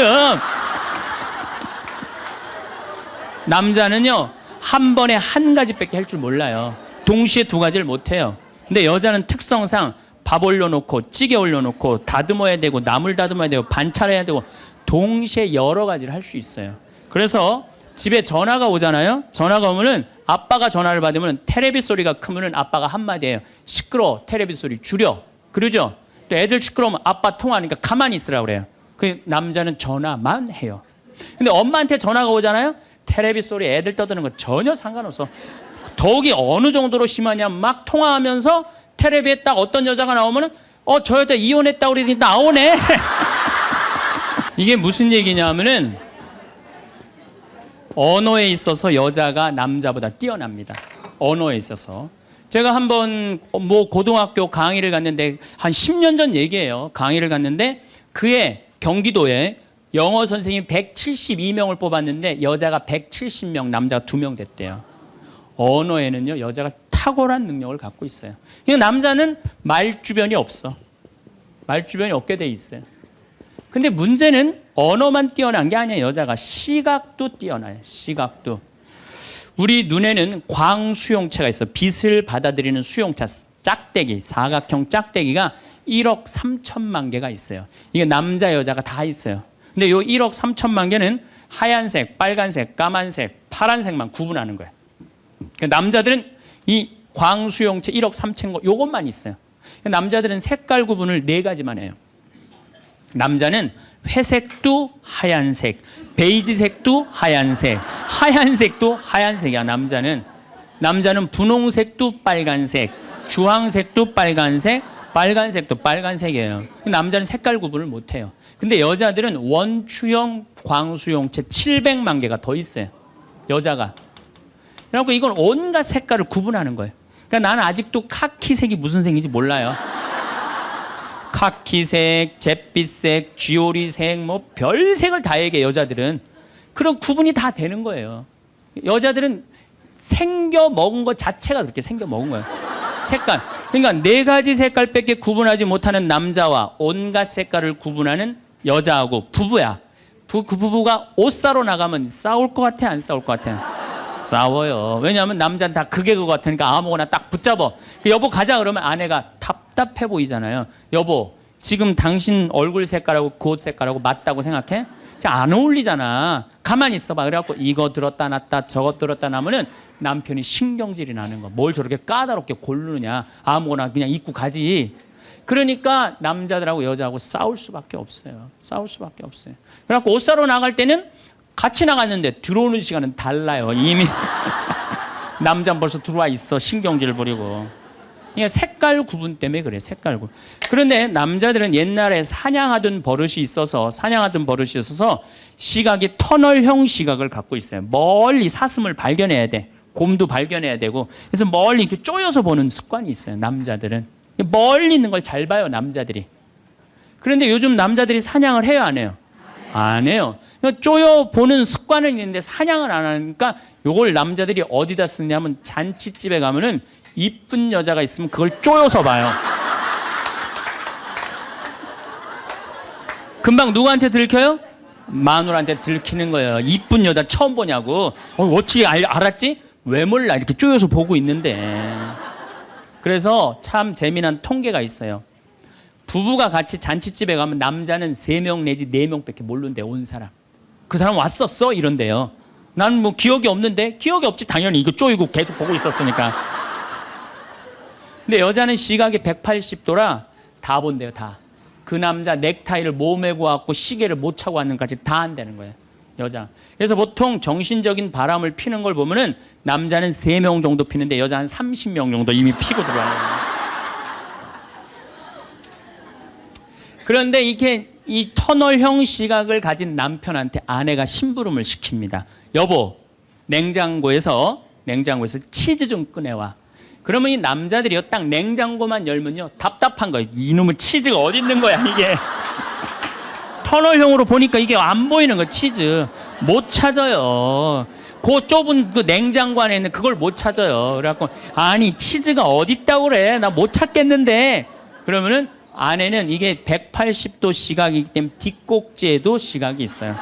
남자는요 한 번에 한 가지밖에 할 줄 몰라요. 동시에 두 가지를 못해요. 근데 여자는 특성상 밥 올려놓고 찌개 올려놓고 다듬어야 되고 나물 다듬어야 되고 반찬해야 되고 동시에 여러 가지를 할 수 있어요. 그래서 집에 전화가 오잖아요. 전화가 오면은 아빠가 전화를 받으면 테레비 소리가 크면은 아빠가 한마디 해요. 시끄러워. 테레비 소리 줄여. 그러죠? 또 애들 시끄러우면 아빠 통화하니까 가만히 있으라고 그래요. 그 남자는 전화만 해요. 근데 엄마한테 전화가 오잖아요. 테레비 소리 애들 떠드는 거 전혀 상관없어. 더욱이 어느 정도로 심하냐 막 통화하면서 테레비에 딱 어떤 여자가 나오면은 저 여자 이혼했다고 그러더니 나오네. 이게 무슨 얘기냐면은 언어에 있어서 여자가 남자보다 뛰어납니다. 언어에 있어서. 제가 한번 뭐 고등학교 강의를 갔는데 한 10년 전 얘기예요. 강의를 갔는데 그해 경기도에 영어 선생님 172명을 뽑았는데 여자가 170명, 남자가 2명 됐대요. 언어에는요 여자가 탁월한 능력을 갖고 있어요. 그러니까 남자는 말주변이 없어. 말주변이 없게 돼 있어요. 근데 문제는 언어만 뛰어난 게 아니에요. 여자가 시각도 뛰어나요. 시각도. 우리 눈에는 광수용체가 있어. 빛을 받아들이는 수용체, 짝대기, 사각형 짝대기가 1억 3천만 개가 있어요. 이게 남자 여자가 다 있어요. 근데 요 1억 3천만 개는 하얀색, 빨간색, 까만색, 파란색만 구분하는 거예요. 남자들은 이 광수용체 1억 3천 거 요것만 있어요. 남자들은 색깔 구분을 네 가지만 해요. 남자는 회색도 하얀색, 베이지색도 하얀색, 하얀색도 하얀색이야. 남자는 분홍색도 빨간색, 주황색도 빨간색, 빨간색도 빨간색이에요. 남자는 색깔 구분을 못해요. 근데 여자들은 원추형 광수용체 700만 개가 더 있어요. 여자가. 그래갖고 이건 온갖 색깔을 구분하는 거예요. 그러니까 나는 아직도 카키색이 무슨 색인지 몰라요. 카키색, 잿빛색, 쥐오리색, 뭐 별색을 다 얘기해 여자들은. 그런 구분이 다 되는 거예요. 여자들은 생겨 먹은 것 자체가 그렇게 생겨 먹은 거예요. 색깔. 그러니까 네 가지 색깔밖에 구분하지 못하는 남자와 온갖 색깔을 구분하는 여자하고 부부야. 그 부부가 옷 사러 나가면 싸울 것 같아, 안 싸울 것 같아? 싸워요. 왜냐하면 남자는 다 그게 그거 같으니까 아무거나 딱 붙잡아. 여보 가자 그러면 아내가 답답해 보이잖아요. 여보 지금 당신 얼굴 색깔하고 그 옷 색깔하고 맞다고 생각해? 안 어울리잖아. 가만히 있어봐. 그래갖고 이거 들었다 놨다 저거 들었다 놔면은 남편이 신경질이 나는 거. 뭘 저렇게 까다롭게 고르느냐. 아무거나 그냥 입고 가지. 그러니까 남자들하고 여자하고 싸울 수밖에 없어요. 싸울 수밖에 없어요. 그래갖고 옷 사러 나갈 때는 같이 나갔는데 들어오는 시간은 달라요. 이미 남자는 벌써 들어와 있어. 신경질 부리고. 그러니까 색깔 구분 때문에 그래. 색깔 구분. 그런데 남자들은 옛날에 사냥하던 버릇이 있어서 시각이 터널형 시각을 갖고 있어요. 멀리 사슴을 발견해야 돼. 곰도 발견해야 되고. 그래서 멀리 이렇게 쪼여서 보는 습관이 있어요. 남자들은. 멀리 있는 걸 잘 봐요. 남자들이. 그런데 요즘 남자들이 사냥을 해요, 안 해요? 안 해요. 쪼여 보는 습관은 있는데 사냥을 안 하니까 요걸 남자들이 어디다 쓰냐면 잔치집에 가면은 이쁜 여자가 있으면 그걸 쪼여서 봐요. 금방 누구한테 들켜요? 마누라한테 들키는 거예요. 이쁜 여자 처음 보냐고. 어떻게 알았지? 왜 몰라? 이렇게 쪼여서 보고 있는데. 그래서 참 재미난 통계가 있어요. 부부가 같이 잔치집에 가면 남자는 3명 내지 4명밖에 모르는데 온 사람. 그 사람 왔었어? 이런데요. 나는 뭐 기억이 없는데? 기억이 없지. 당연히 이거 쪼이고 계속 보고 있었으니까. 근데 여자는 시각이 180도라 다 본대요. 다. 그 남자 넥타이를 못 메고 왔고 시계를 못 차고 왔는까지 다 한다는 거예요. 여자. 그래서 보통 정신적인 바람을 피는 걸 보면은 남자는 3명 정도 피는데 여자는 30명 정도 이미 피고 들어와요. 그런데 이렇게 이 터널형 시각을 가진 남편한테 아내가 심부름을 시킵니다. 여보, 냉장고에서 치즈 좀 꺼내와. 그러면 이 남자들이요, 딱 냉장고만 열면요, 답답한 거예요. 이놈의 치즈가 어디 있는 거야, 이게. 터널형으로 보니까 이게 안 보이는 거예요, 치즈. 못 찾아요. 그 좁은 그 냉장고 안에 있는 그걸 못 찾아요. 그래갖고, 아니, 치즈가 어디 있다고 그래. 나 못 찾겠는데. 그러면은 아내는 이게 180도 시각이기 때문에 뒷꼭지에도 시각이 있어요.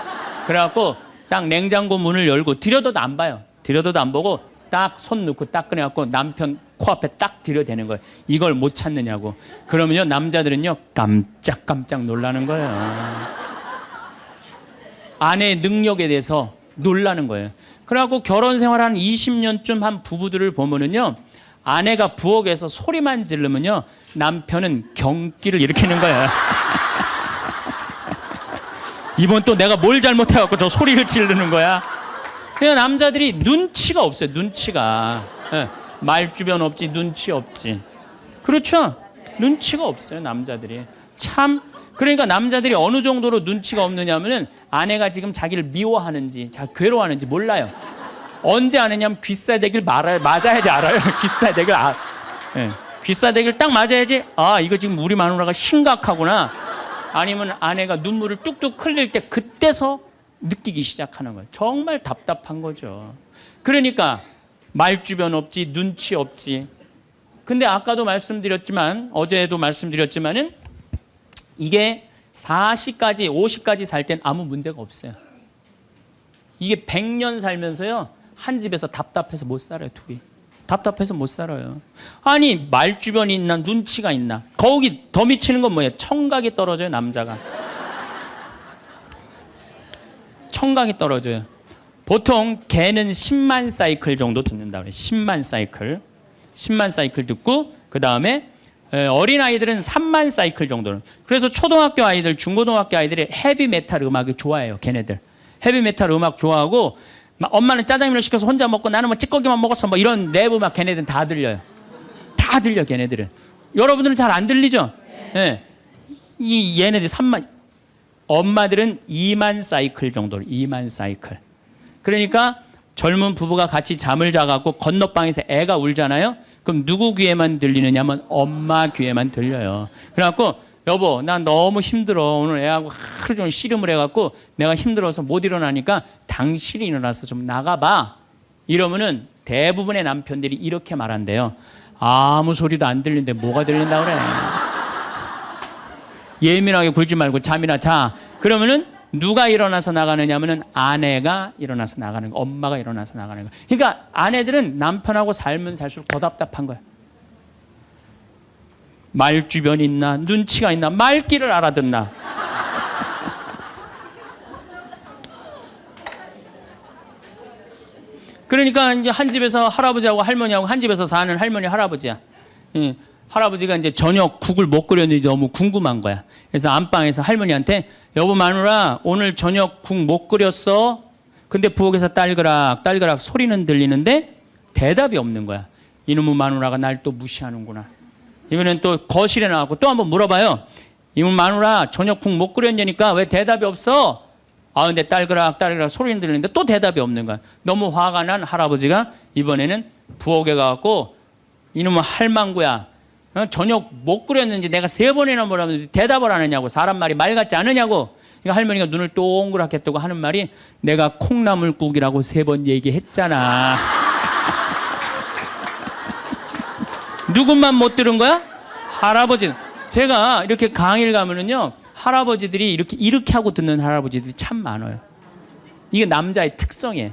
그래갖고 딱 냉장고 문을 열고 들여다도 안 봐요. 들여다도 안 보고 딱 손 넣고 딱 꺼내갖고 남편 코앞에 딱 들여대는 거예요. 이걸 못 찾느냐고. 그러면요 남자들은요 깜짝깜짝 놀라는 거예요. 아내의 능력에 대해서 놀라는 거예요. 그래갖고 결혼 생활 한 20년쯤 한 부부들을 보면은요 아내가 부엌에서 소리만 지르면요 남편은 경기를 일으키는 거예요. 이번 또 내가 뭘 잘못해갖고 저 소리를 지르는 거야. 그냥 남자들이 눈치가 없어요. 눈치가. 말주변 없지 눈치 없지. 그렇죠? 눈치가 없어요 남자들이. 참 그러니까 남자들이 어느 정도로 눈치가 없느냐면은 아내가 지금 자기를 미워하는지 괴로워하는지 몰라요. 언제 아느냐면 귀싸대기를 맞아야지 알아요. 귀싸대기를 귀싸대기를 딱 맞아야지 아 이거 지금 우리 마누라가 심각하구나. 아니면 아내가 눈물을 뚝뚝 흘릴 때 그때서 느끼기 시작하는 거예요. 정말 답답한 거죠. 그러니까 말주변 없지 눈치 없지. 근데 아까도 말씀드렸지만 어제도 말씀드렸지만은 이게 40까지 50까지 살 땐 아무 문제가 없어요. 이게 100년 살면서요 한 집에서 답답해서 못 살아요. 둘이 답답해서 못 살아요. 아니 말주변이 있나 눈치가 있나. 거기 더 미치는 건 뭐예요? 청각이 떨어져요. 남자가 청각이 떨어져요. 보통 개는 10만 사이클 정도 듣는다 그래요. 10만 사이클 듣고 그 다음에 어린아이들은 3만 사이클 정도는. 그래서 초등학교 아이들, 중고등학교 아이들이 헤비메탈 음악이 좋아해요. 걔네들. 헤비메탈 음악 좋아하고 엄마는 짜장면을 시켜서 혼자 먹고 나는 뭐 찌꺼기만 먹었어. 뭐 이런 랩 음악 걔네들은 다 들려요. 다 들려 걔네들은. 여러분들은 잘 안 들리죠? 네. 얘네들 3만, 엄마들은 2만 사이클 정도로 2만 사이클. 그러니까 젊은 부부가 같이 잠을 자갖고 건너방에서 애가 울잖아요. 그럼 누구 귀에만 들리느냐면 엄마 귀에만 들려요. 그래갖고 여보 나 너무 힘들어. 오늘 애하고 하루 종일 씨름을 해갖고 내가 힘들어서 못 일어나니까 당신이 일어나서 좀 나가봐. 이러면은 대부분의 남편들이 이렇게 말한대요. 아무 소리도 안 들리는데 뭐가 들린다 그래. 예민하게 굴지 말고 잠이나 자. 그러면은 누가 일어나서 나가느냐면은 아내가 일어나서 나가는 거, 엄마가 일어나서 나가는 거. 그러니까 아내들은 남편하고 살면 살수록 더 답답한 거야. 말 주변 있나, 눈치가 있나, 말귀를 알아듣나. 그러니까 이제 한 집에서 할아버지하고 할머니하고 한 집에서 사는 할머니 할아버지야. 할아버지가 이제 저녁 국을 못 끓였는지 너무 궁금한 거야. 그래서 안방에서 할머니한테 여보 마누라 오늘 저녁 국 못 끓였어? 근데 부엌에서 딸그락 딸그락 소리는 들리는데 대답이 없는 거야. 이놈의 마누라가 날 또 무시하는구나. 이번엔 또 거실에 나가고 또 한번 물어봐요. 이놈의 마누라 저녁 국 못 끓였냐니까 왜 대답이 없어? 아 근데 딸그락 딸그락 소리는 들리는데 또 대답이 없는 거야. 너무 화가 난 할아버지가 이번에는 부엌에 가갖고 이놈의 할망구야. 저녁 못 끓였는지 내가 3번이나 물어봤는데 대답을 안 하냐고. 사람 말이 말 같지 않으냐고. 그러니까 할머니가 눈을 동그랗게 뜨고 하는 말이 내가 콩나물국이라고 3번 얘기했잖아. 누군만 못 들은 거야? 할아버지. 제가 이렇게 강의를 가면은요 할아버지들이 이렇게 하고 듣는 할아버지들이 참 많아요. 이게 남자의 특성이에요.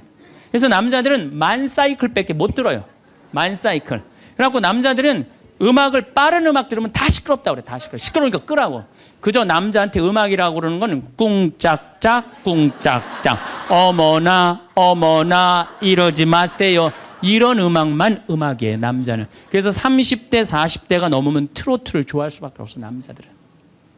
그래서 남자들은 만 사이클밖에 못 들어요. 만 사이클. 그래갖고 남자들은 음악을 빠른 음악 들으면 다 시끄럽다고 그래. 다 시끄러워. 시끄러우니까 끄라고. 그저 남자한테 음악이라고 그러는 거는 꿍짝짝 꿍짝짝 어머나 어머나 이러지 마세요. 이런 음악만 음악이에요. 남자는. 그래서 30대 40대가 넘으면 트로트를 좋아할 수밖에 없어. 남자들은.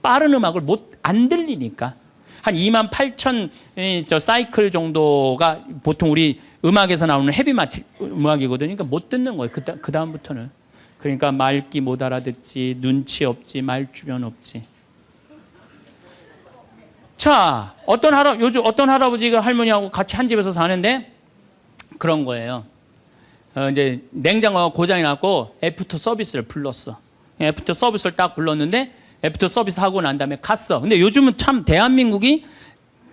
빠른 음악을 안 들리니까. 한 2만 8천 사이클 정도가 보통 우리 음악에서 나오는 헤비메탈 음악이거든요. 그러니까 못 듣는 거예요. 그 다음부터는. 그러니까 말귀 못 알아듣지, 눈치 없지, 말 주변 없지. 자, 요즘 어떤 할아버지가 할머니하고 같이 한 집에서 사는데 그런 거예요. 이제 냉장고가 고장이 났고 애프터 서비스를 불렀어. 애프터 서비스를 딱 불렀는데 애프터 서비스 하고 난 다음에 갔어. 근데 요즘은 참 대한민국이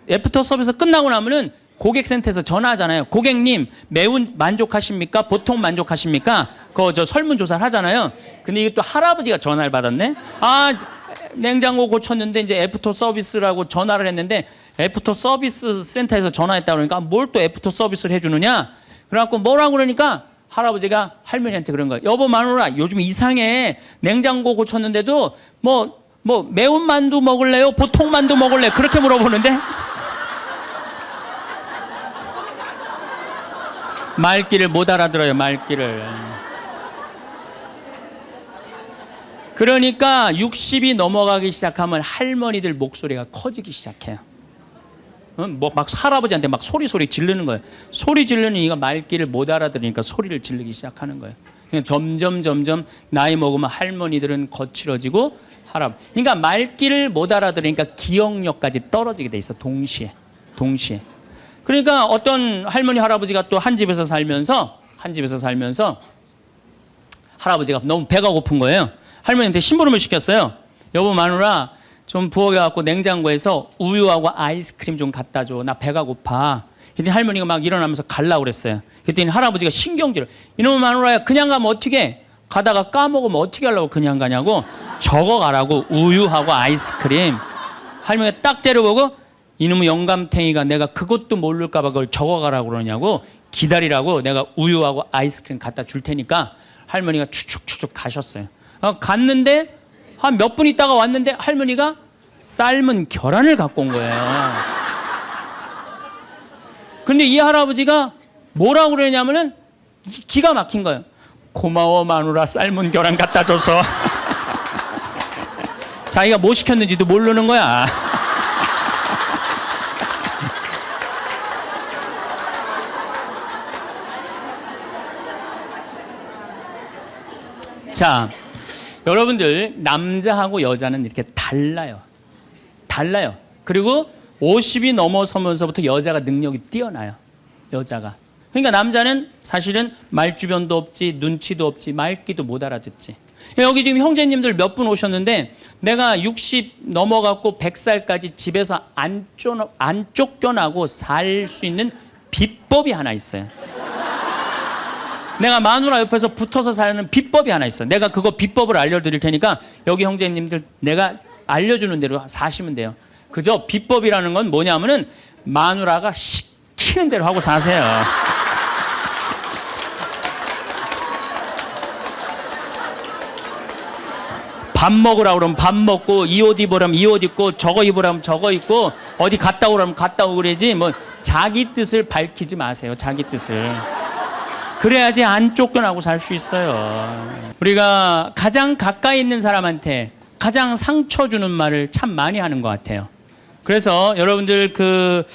애프터 서비스 끝나고 나면은 고객센터에서 전화하잖아요. 고객님 매운 만족하십니까? 보통 만족하십니까? 저 설문조사를 하잖아요. 근데 이게 또 할아버지가 전화를 받았네. 아 냉장고 고쳤는데 이제 애프터 서비스라고 전화를 했는데 애프터 서비스 센터에서 전화했다 그러니까 뭘 또 애프터 서비스를 해주느냐? 그래갖고 뭐라고 그러니까 할아버지가 할머니한테 그런 거예요. 여보 마누라 요즘 이상해. 냉장고 고쳤는데도 뭐 매운 만두 먹을래요? 보통 만두 먹을래요? 그렇게 물어보는데 말귀를 못 알아들어요. 말귀를. 그러니까 60이 넘어가기 시작하면 할머니들 목소리가 커지기 시작해요. 뭐 막 할아버지한테 막 소리 지르는 거예요. 소리 지르는 이가 말귀를 못 알아들으니까 소리를 지르기 시작하는 거예요. 점점 나이 먹으면 할머니들은 거칠어지고 그러니까 말귀를 못 알아들으니까 기억력까지 떨어지게 돼 있어. 동시에. 그러니까 어떤 할머니 할아버지가 또 한 집에서 살면서 할아버지가 너무 배가 고픈 거예요. 할머니한테 심부름을 시켰어요. 여보 마누라 좀 부엌에 갖고 냉장고에서 우유하고 아이스크림 좀 갖다 줘. 나 배가 고파. 그랬더니 할머니가 막 일어나면서 가려고 그랬어요. 그랬더니 할아버지가 신경질을. 이놈의 마누라야 그냥 가면 어떻게 가다가 까먹으면 어떻게 하려고 그냥 가냐고. 적어가라고. 우유하고 아이스크림. 할머니가 딱 째려보고 이놈의 영감탱이가 내가 그것도 모를까 봐 그걸 적어가라고 그러냐고. 기다리라고 내가 우유하고 아이스크림 갖다 줄 테니까. 할머니가 추측 가셨어요. 갔는데 한 몇 분 있다가 왔는데 할머니가 삶은 계란을 갖고 온 거예요. 근데 이 할아버지가 뭐라고 그러냐면은 기가 막힌 거예요. 고마워 마누라 삶은 계란 갖다 줘서. 자기가 뭐 시켰는지도 모르는 거야. 자, 여러분들 남자하고 여자는 이렇게 달라요. 달라요. 그리고 50이 넘어서면서부터 여자가 능력이 뛰어나요. 여자가. 그러니까 남자는 사실은 말주변도 없지, 눈치도 없지, 말귀도 못 알아듣지. 여기 지금 형제님들 몇 분 오셨는데 내가 60 넘어갔고 100살까지 집에서 안 쫓겨나고 살 수 있는 비법이 하나 있어요. 내가 마누라 옆에서 붙어서 사는 비법이 하나 있어. 내가 그거 비법을 알려드릴 테니까 여기 형제님들 내가 알려주는 대로 사시면 돼요. 그저 비법이라는 건 뭐냐면은 마누라가 시키는 대로 하고 사세요. 밥 먹으라 그러면 밥 먹고, 이 옷 입으라면 이 옷 입고, 저거 입으라면 저거 입고, 어디 갔다 오라면 갔다 오고 그러지 뭐 자기 뜻을 밝히지 마세요. 자기 뜻을. 그래야지 안 쫓겨나고 살 수 있어요. 우리가 가장 가까이 있는 사람한테 가장 상처 주는 말을 참 많이 하는 것 같아요. 그래서 여러분들 그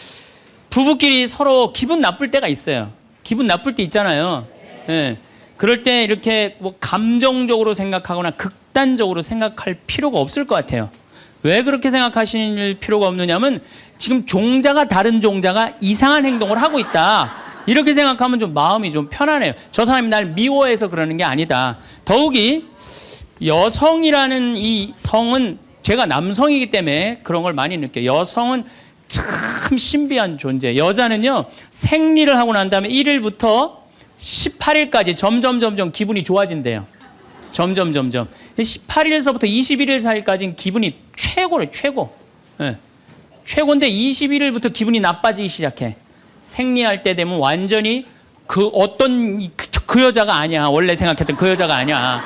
부부끼리 서로 기분 나쁠 때가 있어요. 기분 나쁠 때 있잖아요. 예. 그럴 때 이렇게 뭐 감정적으로 생각하거나 극단적으로 생각할 필요가 없을 것 같아요. 왜 그렇게 생각하실 필요가 없느냐면 지금 종자가 다른 종자가 이상한 행동을 하고 있다. 이렇게 생각하면 좀 마음이 좀 편안해요. 저 사람이 날 미워해서 그러는 게 아니다. 더욱이 여성이라는 이 성은 제가 남성이기 때문에 그런 걸 많이 느껴요. 여성은 참 신비한 존재. 여자는요, 생리를 하고 난 다음에 1일부터 18일까지 점점 기분이 좋아진대요. 점점. 18일서부터 21일 사이까지는 기분이 최고래, 최고. 네. 최고인데 21일부터 기분이 나빠지기 시작해. 생리할 때 되면 완전히 그 어떤 그 여자가 아니야. 원래 생각했던 그 여자가 아니야.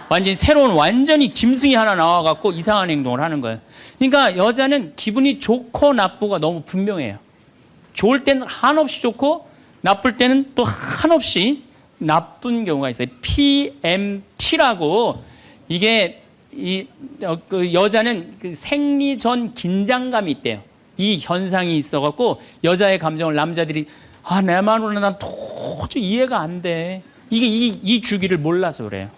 완전히 새로운 완전히 짐승이 하나 나와갖고 이상한 행동을 하는 거예요. 그러니까 여자는 기분이 좋고 나쁘가 너무 분명해요. 좋을 때는 한없이 좋고 나쁠 때는 또 한없이 나쁜 경우가 있어요. PMT라고 이게 그 여자는 그 생리 전 긴장감이 있대요. 이 현상이 있어갖고 여자의 감정을 남자들이 내 마누라 난 도저히 이해가 안 돼. 이게 이 주기를 몰라서 그래요.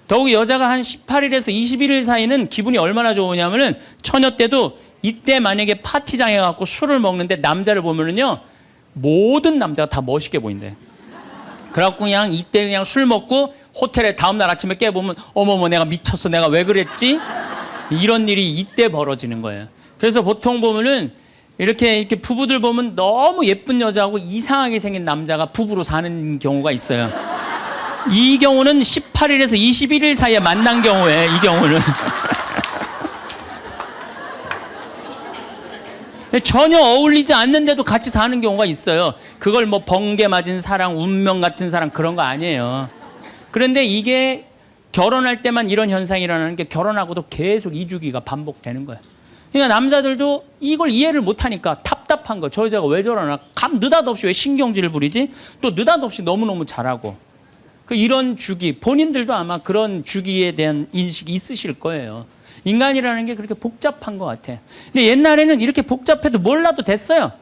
더욱이 여자가 한 18일에서 21일 사이는 기분이 얼마나 좋으냐면은 처녀 때도 이때 만약에 파티장에 가고 술을 먹는데 남자를 보면은요 모든 남자가 다 멋있게 보인대. 그래갖고 그냥 이때 그냥 술 먹고 호텔에 다음날 아침에 깨보면 어머머 내가 미쳤어 내가 왜 그랬지? 이런 일이 이때 벌어지는 거예요. 그래서 보통 보면은 이렇게 부부들 보면 너무 예쁜 여자하고 이상하게 생긴 남자가 부부로 사는 경우가 있어요. 이 경우는 18일에서 21일 사이에 만난 경우에 이 경우는 전혀 어울리지 않는데도 같이 사는 경우가 있어요. 그걸 뭐 번개 맞은 사랑, 운명 같은 사랑 그런 거 아니에요. 그런데 이게 결혼할 때만 이런 현상이 일어나는 게 결혼하고도 계속 이 주기가 반복되는 거예요. 그러니까 남자들도 이걸 이해를 못하니까 답답한 거. 저 여자가 왜 저러나? 느닷없이 왜 신경질을 부리지? 또 느닷없이 너무너무 잘하고. 이런 주기, 본인들도 아마 그런 주기에 대한 인식이 있으실 거예요. 인간이라는 게 그렇게 복잡한 것 같아요. 근데 옛날에는 이렇게 복잡해도 몰라도 됐어요.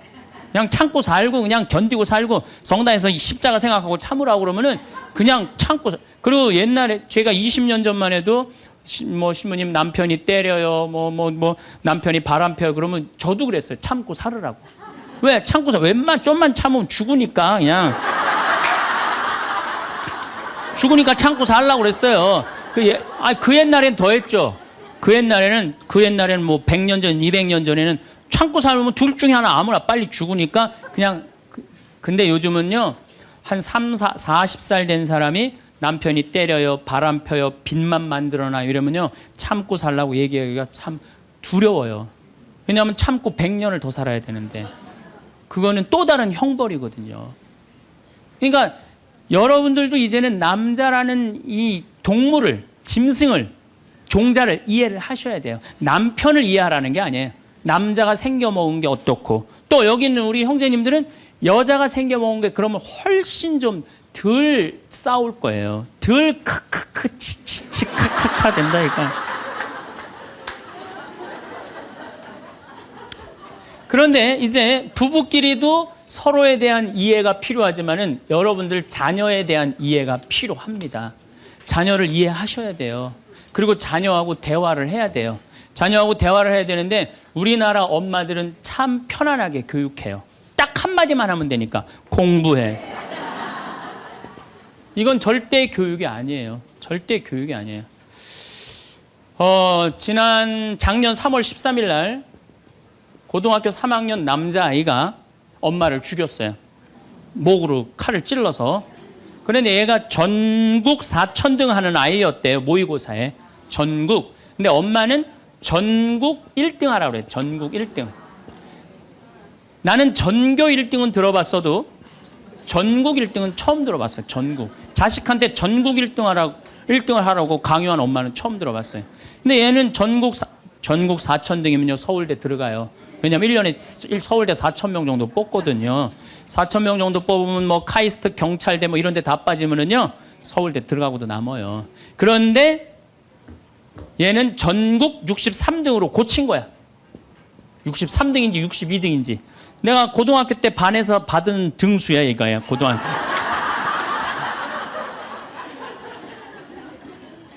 그냥 참고 살고 그냥 견디고 살고 성당에서 십자가 생각하고 참으라고 그러면은 그냥 참고 그리고 옛날에 제가 20년 전만 해도 뭐 신부님 남편이 때려요 뭐 남편이 바람 펴요 그러면 저도 그랬어요. 참고 살으라고. 왜? 참고 살 좀만 참으면 죽으니까 그냥 죽으니까 참고 살라고 그랬어요. 그 옛날엔 더 했죠. 그 옛날에는 뭐 100년 전, 200년 전에는 참고 살면 둘 중에 하나 아무나 빨리 죽으니까 그냥 근데 요즘은요. 한 40살 된 사람이 남편이 때려요, 바람 펴요, 빚만 만들어놔 이러면요. 참고 살라고 얘기하기가 참 두려워요. 왜냐하면 참고 100년을 더 살아야 되는데 그거는 또 다른 형벌이거든요. 그러니까 여러분들도 이제는 남자라는 이 동물을, 짐승을, 종자를 이해를 하셔야 돼요. 남편을 이해하라는 게 아니에요. 남자가 생겨먹은 게 어떻고 또 여기 있는 우리 형제님들은 여자가 생겨먹은 게 그러면 훨씬 좀 덜 싸울 거예요. 덜 크크크 치치치 카카카 된다니까. 그런데 이제 부부끼리도 서로에 대한 이해가 필요하지만은 여러분들 자녀에 대한 이해가 필요합니다. 자녀를 이해하셔야 돼요. 그리고 자녀하고 대화를 해야 돼요. 자녀하고 대화를 해야 되는데 우리나라 엄마들은 참 편안하게 교육해요. 딱 한마디만 하면 되니까 공부해. 이건 절대 교육이 아니에요. 절대 교육이 아니에요. 작년 3월 13일 날 고등학교 3학년 남자아이가 엄마를 죽였어요. 목으로 칼을 찔러서. 그런데 얘가 전국 4천등 하는 아이였대요. 모의고사에. 전국. 근데 엄마는 전국 1등 하라고 그래요. 전국 1등. 나는 전교 1등은 들어봤어도 전국 1등은 처음 들어봤어요. 전국. 자식한테 전국 1등을 하라고 강요한 엄마는 처음 들어봤어요. 근데 얘는 전국 4천등이면요. 서울대 들어가요. 왜냐면 1년에 서울대 4,000명 정도 뽑거든요. 4,000명 정도 뽑으면 뭐 카이스트, 경찰대 뭐 이런 데 다 빠지면은요. 서울대 들어가고도 남아요. 그런데 얘는 전국 63등으로 고친 거야. 63등인지 62등인지. 내가 고등학교 때 반에서 받은 등수야, 이거야. 고등학교.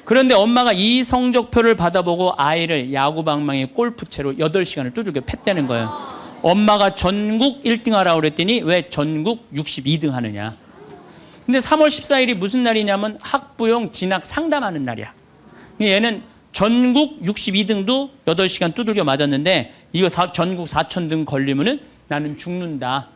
그런데 엄마가 이 성적표를 받아보고 아이를 야구방망이 골프채로 8시간을 두들겨 팼다는 거예요. 엄마가 전국 1등 하라고 그랬더니 왜 전국 62등 하느냐. 근데 3월 14일이 무슨 날이냐면 학부용 진학 상담하는 날이야. 얘는 전국 62등도 8시간 두들겨 맞았는데 이거 전국 4,000등 걸리면은 나는 죽는다.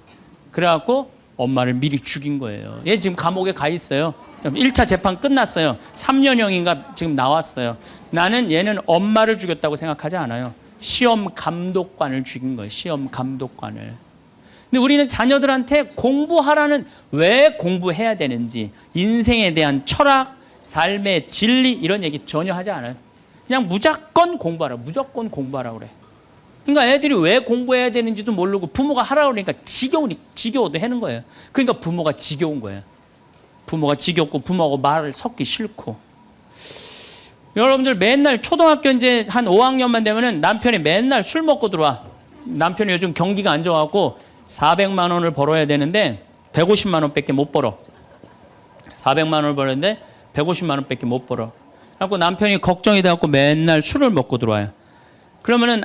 그래갖고 엄마를 미리 죽인 거예요. 얘 지금 감옥에 가 있어요. 1차 재판 끝났어요. 3년형인가 지금 나왔어요. 나는 얘는 엄마를 죽였다고 생각하지 않아요. 시험 감독관을 죽인 거예요. 시험 감독관을. 근데 우리는 자녀들한테 공부하라는, 왜 공부해야 되는지, 인생에 대한 철학, 삶의 진리 이런 얘기 전혀 하지 않아요. 그냥 무조건 공부하라. 무조건 공부하라고 그래. 그러니까 애들이 왜 공부해야 되는지도 모르고 부모가 하라고 그러니까 지겨워도 하는 거예요. 그러니까 부모가 지겨운 거예요. 부모가 지겹고 부모하고 말을 섞기 싫고. 여러분들 맨날 초등학교 이제 한 5학년만 되면은 남편이 맨날 술 먹고 들어와. 남편이 요즘 경기가 안 좋아갖고 400만 원을 벌어야 되는데 150만 원밖에 못 벌어. 400만 원을 벌었는데 150만 원밖에 못 벌어. 그래갖고 남편이 걱정이 돼갖고 맨날 술을 먹고 들어와요. 그러면은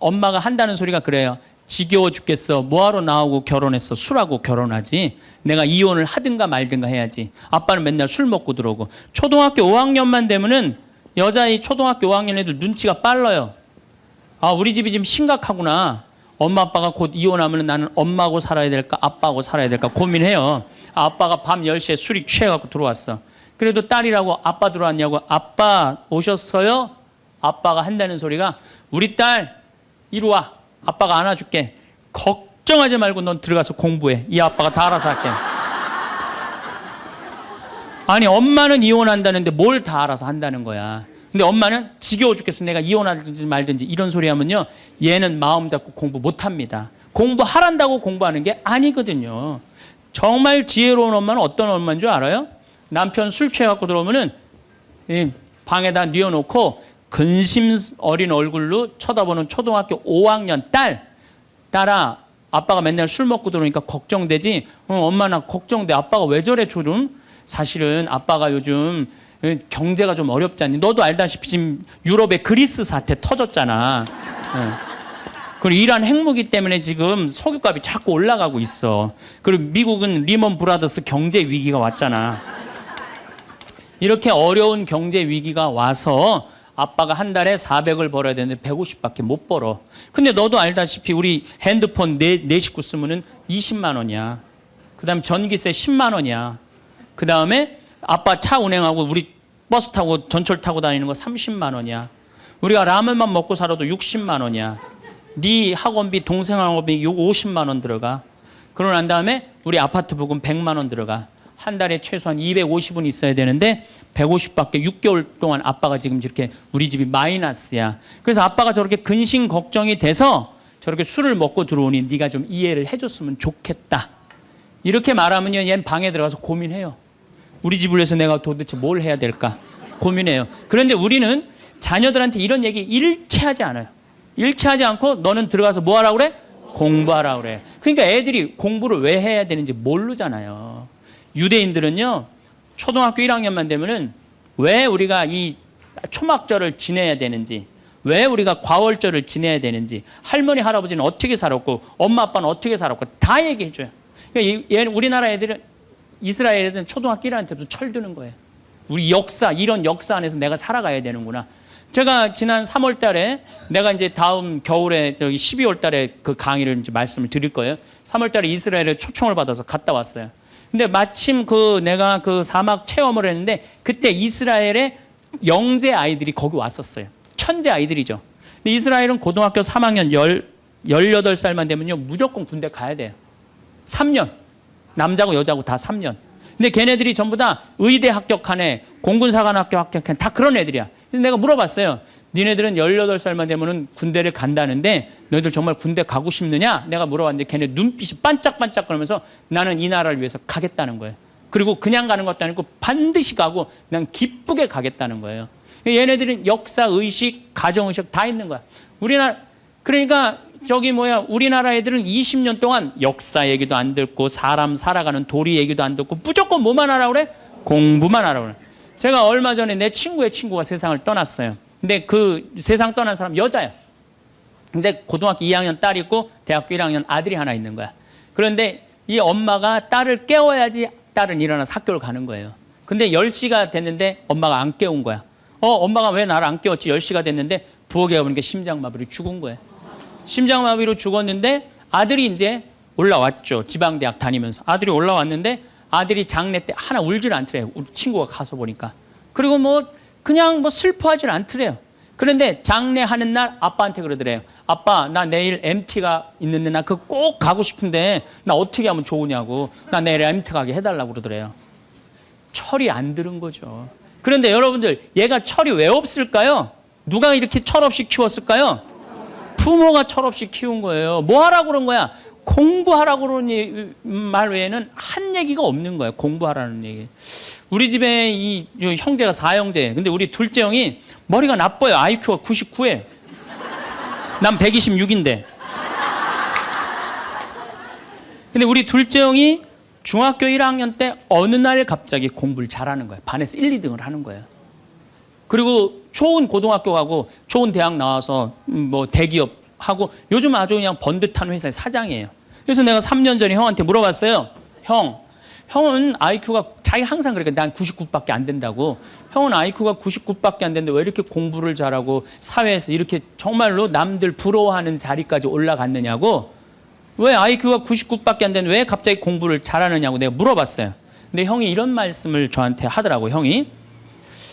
엄마가 한다는 소리가 그래요. 지겨워 죽겠어. 뭐하러 나하고 결혼했어. 술하고 결혼하지. 내가 이혼을 하든가 말든가 해야지. 아빠는 맨날 술 먹고 들어오고. 초등학교 5학년만 되면은 여자의 초등학교 5학년 애들 눈치가 빨라요. 아, 우리 집이 지금 심각하구나. 엄마 아빠가 곧 이혼하면 나는 엄마하고 살아야 될까 아빠하고 살아야 될까 고민해요. 아빠가 밤 10시에 술이 취해갖고 들어왔어. 그래도 딸이라고 아빠 들어왔냐고. 아빠 오셨어요? 아빠가 한다는 소리가 우리 딸 이리 와. 아빠가 안아줄게. 걱정하지 말고 넌 들어가서 공부해. 이 아빠가 다 알아서 할게. 아니 엄마는 이혼한다는데 뭘 다 알아서 한다는 거야. 근데 엄마는 지겨워 죽겠어. 내가 이혼하든지 말든지 이런 소리 하면요. 얘는 마음 잡고 공부 못합니다. 공부하란다고 공부하는 게 아니거든요. 정말 지혜로운 엄마는 어떤 엄마인 줄 알아요? 남편 술 취해갖고 들어오면은 방에다 뉘어놓고 근심 어린 얼굴로 쳐다보는 초등학교 5학년 딸아, 아빠가 맨날 술 먹고 들어오니까 걱정되지? 엄마 나 걱정돼. 아빠가 왜 저래 조금? 사실은 아빠가 요즘 경제가 좀 어렵잖니. 너도 알다시피 지금 유럽에 그리스 사태 터졌잖아. 그리고 이란 핵무기 때문에 지금 석유값이 자꾸 올라가고 있어. 그리고 미국은 리먼 브라더스 경제 위기가 왔잖아. 이렇게 어려운 경제 위기가 와서 아빠가 한 달에 400을 벌어야 되는데 150밖에 못 벌어. 근데 너도 알다시피 우리 핸드폰 네 식구 쓰면은 20만 원이야. 그 다음에 전기세 10만 원이야. 그 다음에 아빠 차 운행하고 우리 버스 타고 전철 타고 다니는 거 30만 원이야. 우리가 라면만 먹고 살아도 60만 원이야. 네 학원비, 동생 학원비 50만 원 들어가. 그러고 난 다음에 우리 아파트 부금 100만 원 들어가. 한 달에 최소한 250은 있어야 되는데 150밖에 6개월 동안 아빠가 지금 이렇게 우리 집이 마이너스야. 그래서 아빠가 저렇게 근심 걱정이 돼서 저렇게 술을 먹고 들어오니 네가 좀 이해를 해줬으면 좋겠다. 이렇게 말하면요, 얘는 방에 들어가서 고민해요. 우리 집을 위해서 내가 도대체 뭘 해야 될까 고민해요. 그런데 우리는 자녀들한테 이런 얘기 일체하지 않아요. 일체하지 않고 너는 들어가서 뭐 하라고 그래? 공부하라 그래. 그러니까 애들이 공부를 왜 해야 되는지 모르잖아요. 유대인들은요, 초등학교 1학년만 되면은 왜 우리가 이 초막절을 지내야 되는지, 왜 우리가 과월절을 지내야 되는지, 할머니 할아버지는 어떻게 살았고 엄마 아빠는 어떻게 살았고 다 얘기해 줘요. 그러니까 우리나라 애들은, 이스라엘 애들은 초등학교 1학년 때부터 철드는 거예요. 우리 역사, 이런 역사 안에서 내가 살아가야 되는구나. 제가 지난 3월 달에, 내가 이제 다음 겨울에, 저기 12월 달에 그 강의를 이제 말씀을 드릴 거예요. 3월 달에 이스라엘에 초청을 받아서 갔다 왔어요. 근데 마침 내가 그 사막 체험을 했는데, 그때 이스라엘의 영재 아이들이 거기 왔었어요. 천재 아이들이죠. 근데 이스라엘은 고등학교 3학년 18살만 되면요, 무조건 군대 가야 돼요. 3년. 남자고 여자고 다 3년. 근데 걔네들이 전부 다 의대 합격한 애, 공군사관학교 합격한 애, 다 그런 애들이야. 그래서 내가 물어봤어요. 니네들은 18살만 되면은 군대를 간다는데 너희들 정말 군대 가고 싶느냐? 내가 물어봤는데 걔네 눈빛이 반짝반짝 거리면서 나는 이 나라를 위해서 가겠다는 거예요. 그리고 그냥 가는 것도 아니고 반드시 가고 난 기쁘게 가겠다는 거예요. 얘네들은 역사, 의식, 가정의식 다 있는 거야. 그러니까 우리나라 애들은 20년 동안 역사 얘기도 안 듣고 사람 살아가는 도리 얘기도 안 듣고 무조건 뭐만 하라고 그래? 공부만 하라고 그래. 제가 얼마 전에 내 친구의 친구가 세상을 떠났어요. 근데 그 세상 떠난 사람 여자야. 근데 고등학교 2학년 딸이 있고 대학교 1학년 아들이 하나 있는 거야. 그런데 이 엄마가 딸을 깨워야지 딸은 일어나서 학교를 가는 거예요. 근데 10시가 됐는데 엄마가 안 깨운 거야. 엄마가 왜 나를 안 깨웠지? 10시가 됐는데 부엌에 가보니까 심장마비로 죽은 거예요. 심장마비로 죽었는데 아들이 이제 올라왔죠. 지방대학 다니면서. 아들이 올라왔는데 아들이 장례 때 하나 울질 않더래요. 우리 친구가 가서 보니까. 그리고 그냥 슬퍼하질 않더래요. 그런데 장례하는 날 아빠한테 그러더래요. 아빠, 나 내일 MT가 있는데 나 그거 꼭 가고 싶은데 나 어떻게 하면 좋으냐고. 나 내일 MT 가게 해달라고 그러더래요. 철이 안 들은 거죠. 그런데 여러분들, 얘가 철이 왜 없을까요? 누가 이렇게 철없이 키웠을까요? 부모가 철없이 키운 거예요. 뭐 하라고 그런 거야? 공부하라고 그러는 말 외에는 한 얘기가 없는 거예요. 공부하라는 얘기. 우리 집에 이 형제가 4형제. 근데 우리 둘째 형이 머리가 나빠요. IQ가 99에. 난 126인데. 근데 우리 둘째 형이 중학교 1학년 때 어느 날 갑자기 공부를 잘하는 거예요. 반에서 1, 2등을 하는 거예요. 그리고 좋은 고등학교 가고 좋은 대학 나와서 대기업 하고 요즘 아주 그냥 번듯한 회사의 사장이에요. 그래서 내가 3년 전에 형한테 물어봤어요. 형은 IQ가, 자기 항상 그러니까 난 99밖에 안 된다고. 형은 IQ가 99밖에 안 되는데 왜 이렇게 공부를 잘하고 사회에서 이렇게 정말로 남들 부러워하는 자리까지 올라갔느냐고. 왜 IQ가 99밖에 안 되는데 왜 갑자기 공부를 잘하느냐고 내가 물어봤어요. 근데 형이 이런 말씀을 저한테 하더라고. 형이,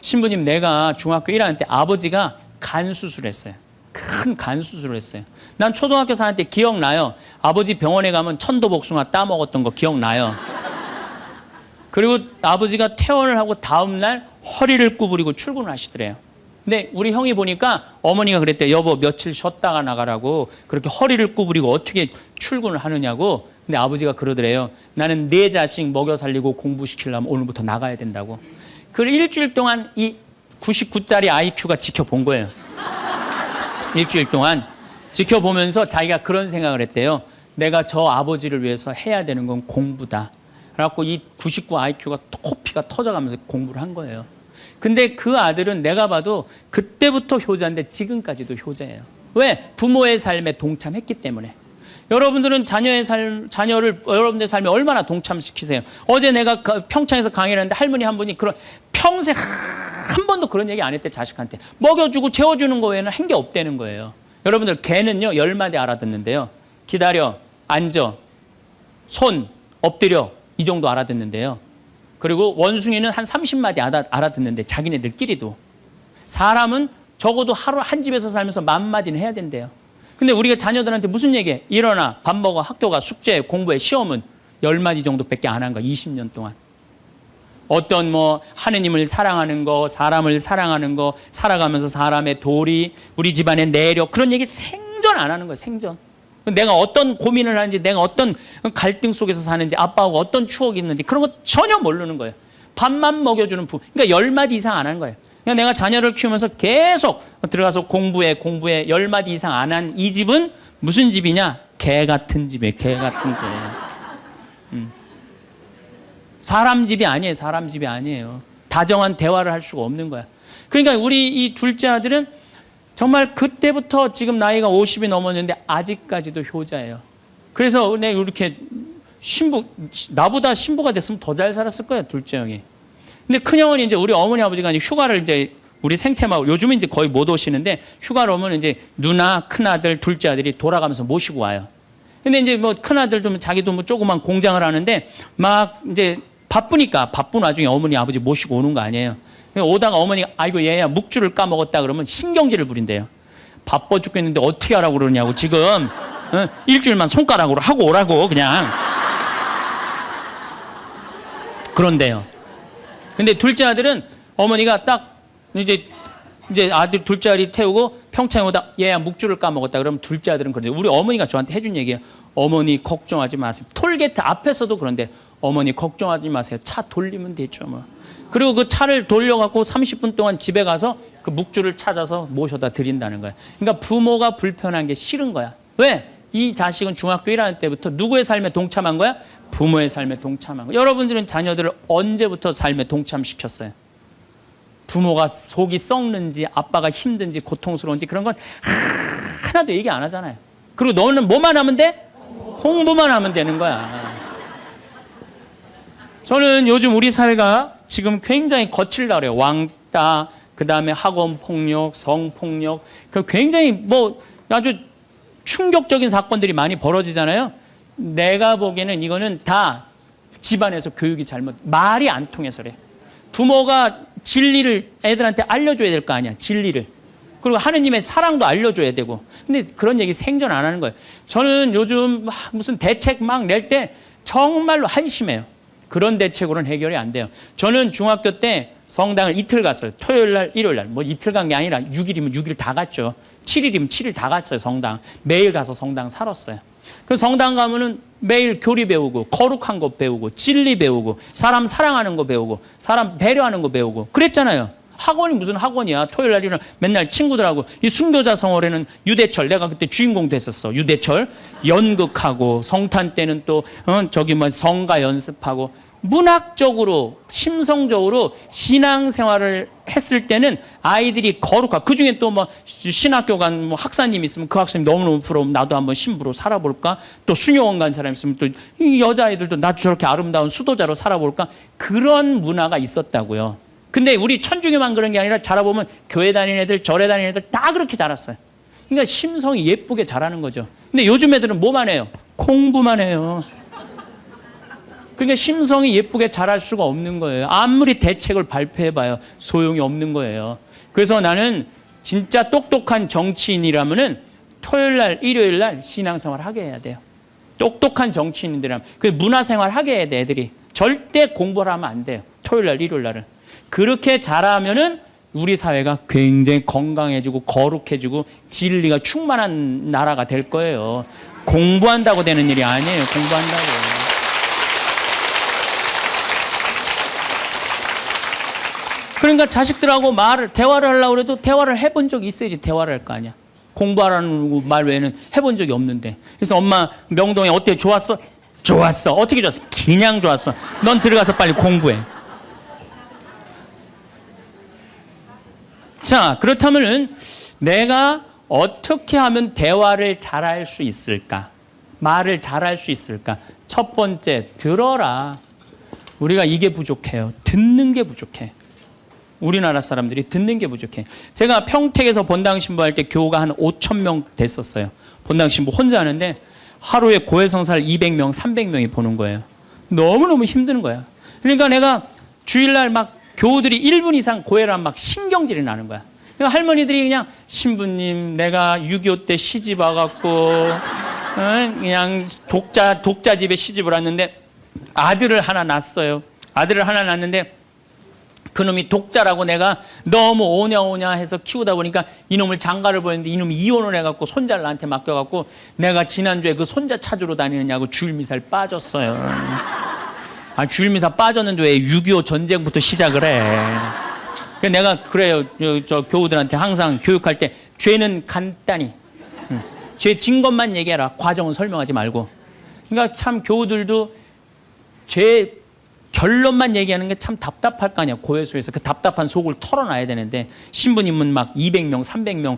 신부님, 내가 중학교 1학년 때 아버지가 간 수술했어요. 큰 간 수술을 했어요. 난 초등학교 4학년 때 기억나요. 아버지 병원에 가면 천도복숭아 따먹었던 거 기억나요. 그리고 아버지가 퇴원을 하고 다음 날 허리를 구부리고 출근을 하시더래요. 근데 우리 형이 보니까 어머니가 그랬대요. 여보, 며칠 쉬었다가 나가라고. 그렇게 허리를 구부리고 어떻게 출근을 하느냐고. 근데 아버지가 그러더래요. 나는 내 자식 먹여 살리고 공부시키려면 오늘부터 나가야 된다고. 그 일주일 동안 이 99짜리 IQ가 지켜본 거예요. 일주일 동안 지켜보면서 자기가 그런 생각을 했대요. 내가 저 아버지를 위해서 해야 되는 건 공부다. 그래갖고 이 99 IQ가 코피가 터져가면서 공부를 한 거예요. 근데 그 아들은 내가 봐도 그때부터 효자인데 지금까지도 효자예요. 왜? 부모의 삶에 동참했기 때문에. 여러분들은 자녀를 여러분들의 삶에 얼마나 동참시키세요? 어제 내가 평창에서 강의를 했는데 할머니 한 분이 평생 한 번도 그런 얘기 안 했대. 자식한테 먹여주고 재워주는 거 외에는 한 게 없다는 거예요. 여러분들, 개는요 10마디 알아듣는데요. 기다려, 앉아, 손, 엎드려, 이 정도 알아듣는데요. 그리고 원숭이는 한 30마디 알아듣는데 자기네들끼리도. 사람은 적어도 하루 한 집에서 살면서 10,000마디는 해야 된대요. 근데 우리가 자녀들한테 무슨 얘기해? 일어나, 밥 먹어, 학교 가, 숙제, 공부해, 시험은 10마디 정도밖에 안 한 거야. 20년 동안. 어떤 하느님을 사랑하는 거, 사람을 사랑하는 거, 살아가면서 사람의 도리, 우리 집안의 내력, 그런 얘기 생전 안 하는 거예요. 생전. 내가 어떤 고민을 하는지, 내가 어떤 갈등 속에서 사는지, 아빠하고 어떤 추억이 있는지 그런 거 전혀 모르는 거예요. 밥만 먹여주는 부부. 그러니까 10마디 이상 안 하는 거예요. 그러니까 내가 자녀를 키우면서 계속 들어가서 공부해 10마디 이상 안 한 이 집은 무슨 집이냐? 개 같은 집이에요. 개 같은 집. 사람 집이 아니에요. 사람 집이 아니에요. 다정한 대화를 할 수가 없는 거야. 그러니까 우리 이 둘째 아들은 정말 그때부터 지금 나이가 50이 넘었는데 아직까지도 효자예요. 그래서 내가 이렇게 나보다 신부가 됐으면 더 잘 살았을 거예요, 둘째 형이. 근데 큰 형은 이제 우리 어머니 아버지가 이제 휴가를 이제 우리 생태마을, 요즘은 이제 거의 못 오시는데 휴가를 오면 이제 누나, 큰아들, 둘째 아들이 돌아가면서 모시고 와요. 근데 이제 뭐 큰아들도 자기도 뭐 조그만 공장을 하는데 막 이제 바쁘니까 바쁜 와중에 어머니, 아버지 모시고 오는 거 아니에요. 오다가 어머니가 아이고 얘야 묵주를 까먹었다 그러면 신경질을 부린대요. 바빠 죽겠는데 어떻게 하라고 그러냐고 지금 일주일만 손가락으로 하고 오라고 그냥 그런데요. 근데 둘째 아들은 어머니가 딱 이제 아들 둘째 아들이 태우고 평창에 오다 얘야 묵주를 까먹었다 그러면 둘째 아들은 그런데 우리 어머니가 저한테 해준 얘기예요. 어머니 걱정하지 마세요. 톨게이트 앞에서도 그런데 어머니 걱정하지 마세요. 차 돌리면 되죠 뭐. 그리고 그 차를 돌려갖고 30분 동안 집에 가서 그 묵주를 찾아서 모셔다 드린다는 거예요. 그러니까 부모가 불편한 게 싫은 거야. 왜? 이 자식은 중학교 1학년 때부터 누구의 삶에 동참한 거야? 부모의 삶에 동참한 거야. 여러분들은 자녀들을 언제부터 삶에 동참시켰어요? 부모가 속이 썩는지 아빠가 힘든지 고통스러운지 그런 건 하나도 얘기 안 하잖아요. 그리고 너는 뭐만 하면 돼? 공부만 하면 되는 거야. 저는 요즘 우리 사회가 지금 굉장히 거칠다 그래요. 왕따, 그 다음에 학원 폭력, 성폭력, 그 굉장히 뭐 아주 충격적인 사건들이 많이 벌어지잖아요. 내가 보기에는 이거는 다 집안에서 교육이 말이 안 통해서 그래. 부모가 진리를 애들한테 알려줘야 될 거 아니야. 진리를. 그리고 하느님의 사랑도 알려줘야 되고. 근데 그런 얘기 생전 안 하는 거예요. 저는 요즘 무슨 대책 막 낼 때 정말로 한심해요. 그런 대책으로는 해결이 안 돼요. 저는 중학교 때 성당을 이틀 갔어요. 토요일 날, 일요일 날. 뭐 이틀 간 게 아니라 6일이면 6일 다 갔죠. 7일이면 7일 다 갔어요, 성당. 매일 가서 성당 살았어요. 그 성당 가면은 매일 교리 배우고, 거룩한 거 배우고, 진리 배우고, 사람 사랑하는 거 배우고, 사람 배려하는 거 배우고. 그랬잖아요. 학원이 무슨 학원이야. 토요일 날이는 맨날 친구들하고 이 순교자 성월에는 유대철, 내가 그때 주인공 됐었어. 유대철 연극하고 성탄 때는 또 저기 뭐 성가 연습하고 문학적으로 심성적으로 신앙생활을 했을 때는 아이들이 거룩하고 그중에 또 뭐 신학교 간 뭐 학사님 있으면 그 학생님 너무너무 부러우면 나도 한번 신부로 살아볼까? 또 수녀원 간 사람 있으면 또 이 여자아이들도 나도 저렇게 아름다운 수도자로 살아볼까? 그런 문화가 있었다고요. 근데 우리 천주교만 그런 게 아니라 자라보면 교회 다니는 애들, 절에 다니는 애들 다 그렇게 자랐어요. 그러니까 심성이 예쁘게 자라는 거죠. 근데 요즘 애들은 뭐만 해요? 공부만 해요. 그러니까 심성이 예쁘게 자랄 수가 없는 거예요. 아무리 대책을 발표해봐요. 소용이 없는 거예요. 그래서 나는 진짜 똑똑한 정치인이라면은 토요일 날, 일요일 날 신앙생활 하게 해야 돼요. 똑똑한 정치인들이라면. 그 문화생활 하게 해야 돼, 애들이. 절대 공부를 하면 안 돼요. 토요일 날, 일요일 날은. 그렇게 자라면은 우리 사회가 굉장히 건강해지고 거룩해지고 진리가 충만한 나라가 될 거예요. 공부한다고 되는 일이 아니에요. 공부한다고. 그러니까 자식들하고 대화를 하려고 해도 대화를 해본 적이 있어야지 대화를 할 거 아니야. 공부하라는 말 외에는 해본 적이 없는데. 그래서 엄마 명동에 어때? 좋았어? 좋았어. 어떻게 좋았어? 그냥 좋았어. 넌 들어가서 빨리 공부해. 자, 그렇다면은 내가 어떻게 하면 대화를 잘할 수 있을까? 말을 잘할 수 있을까? 첫 번째, 들어라. 우리가 이게 부족해요. 듣는 게 부족해. 우리나라 사람들이 듣는 게 부족해. 제가 평택에서 본당 신부할 때 교우가 한 5천 명 됐었어요. 본당 신부 혼자 하는데 하루에 고해성사를 200명, 300명이 보는 거예요. 너무너무 힘든 거야. 그러니까 내가 주일날 막 교우들이 1분 이상 고해를 하면 막 신경질이 나는 거야. 그러니까 할머니들이 그냥 신부님 내가 6.25 때 시집 와갖고 그냥 독자 집에 시집을 왔는데 아들을 하나 낳았어요. 아들을 하나 낳았는데 그놈이 독자라고 내가 너무 오냐오냐 해서 키우다 보니까 이놈을 장가를 보냈는데 이놈이 이혼을 해갖고 손자를 나한테 맡겨갖고 내가 지난주에 그 손자 찾으러 다니느냐고 주일미사를 빠졌어요. 아, 주일미사 빠졌는데 왜 6.25 전쟁부터 시작을 해. 그러니까 내가 그래요. 저 교우들한테 항상 교육할 때 죄는 간단히 죄 진 것만 얘기해라. 과정은 설명하지 말고. 그러니까 참 교우들도 죄 결론만 얘기하는 게 참 답답할 거 아니야. 고해소에서 그 답답한 속을 털어놔야 되는데 신부님은 막 200명, 300명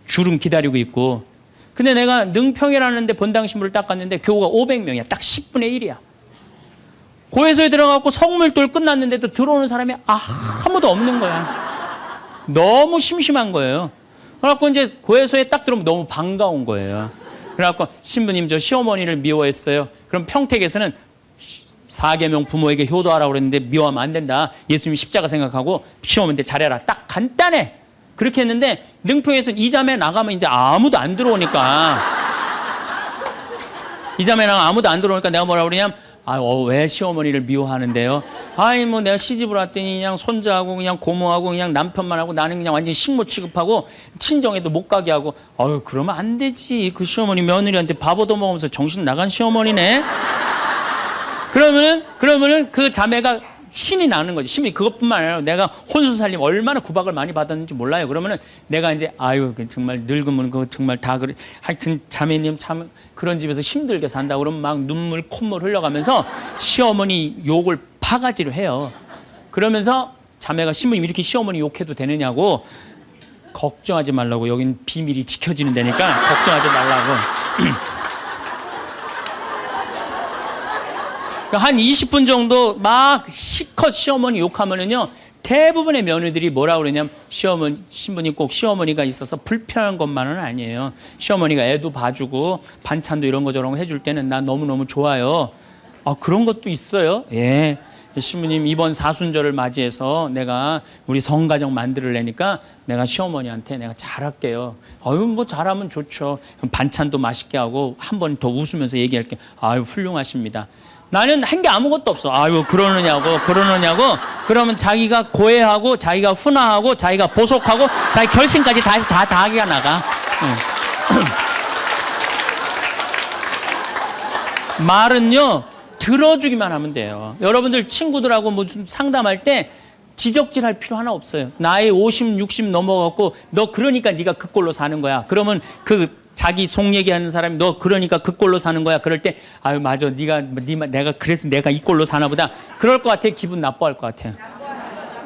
줄은 기다리고 있고. 근데 내가 능평이라는 데 본당 신부를 딱 갔는데 교우가 500명이야. 딱 10분의 1이야. 고해소에 들어가고 성물돌 끝났는데도 들어오는 사람이 아무도 없는 거야. 너무 심심한 거예요. 그래갖고 이제 고해소에 딱 들어오면 너무 반가운 거예요. 그래갖고 신부님 저 시어머니를 미워했어요. 그럼 평택에서는 4계명 부모에게 효도하라고 그랬는데 미워하면 안 된다. 예수님이 십자가 생각하고 시어머니한테 잘해라. 딱 간단해. 그렇게 했는데 능평에서는 이 자매 나가면 이제 아무도 안 들어오니까 이 자매 나가면 아무도 안 들어오니까 내가 뭐라 그러냐면 왜 시어머니를 미워하는데요? 뭐 내가 시집을 왔더니 그냥 손자하고 그냥 고모하고 그냥 남편만 하고 나는 그냥 완전 식모 취급하고 친정에도 못 가게 하고 그러면 안 되지. 그 시어머니 며느리한테 밥 얻어먹으면서 정신 나간 시어머니네. 그러면은 그 자매가 신이 나는 거지. 신이 그것뿐만 아니라 내가 혼수 살림 얼마나 구박을 많이 받았는지 몰라요. 그러면은 내가 이제 정말 늙으면 그거 정말 다 그래. 하여튼 자매님 참 그런 집에서 힘들게 산다 그러면 막 눈물 콧물 흘려가면서 시어머니 욕을 바가지로 해요. 그러면서 자매가 신부님 이렇게 시어머니 욕해도 되느냐고. 걱정하지 말라고. 여긴 비밀이 지켜지는 데니까 걱정하지 말라고. 한 20분 정도 막 시컷 시어머니 욕하면은요, 대부분의 며느리들이 뭐라 그러냐면 신부님 꼭 시어머니가 있어서 불편한 것만은 아니에요. 시어머니가 애도 봐주고 반찬도 이런 거 저런 거 해줄 때는 나 너무너무 좋아요. 그런 것도 있어요. 예. 신부님 이번 사순절을 맞이해서 내가 우리 성가정 만들려니까 내가 시어머니한테 내가 잘할게요. 뭐 잘하면 좋죠. 반찬도 맛있게 하고 한 번 더 웃으면서 얘기할게. 훌륭하십니다. 나는 한 게 아무것도 없어. 그러느냐고. 그러면 자기가 고해하고, 자기가 훈화하고, 자기가 보속하고, 자기 결심까지 다 하기가 나가. 말은요, 들어주기만 하면 돼요. 여러분들 친구들하고 무슨 상담할 때 지적질할 필요 하나 없어요. 나이 50, 60 넘어갖고 너 그러니까 네가 그 꼴로 사는 거야. 그러면 자기 속 얘기하는 사람이 너 그러니까 그 꼴로 사는 거야. 그럴 때 맞아. 내가 그래서 내가 이 꼴로 사나 보다. 그럴 것 같아. 기분 나빠할 것 같아요.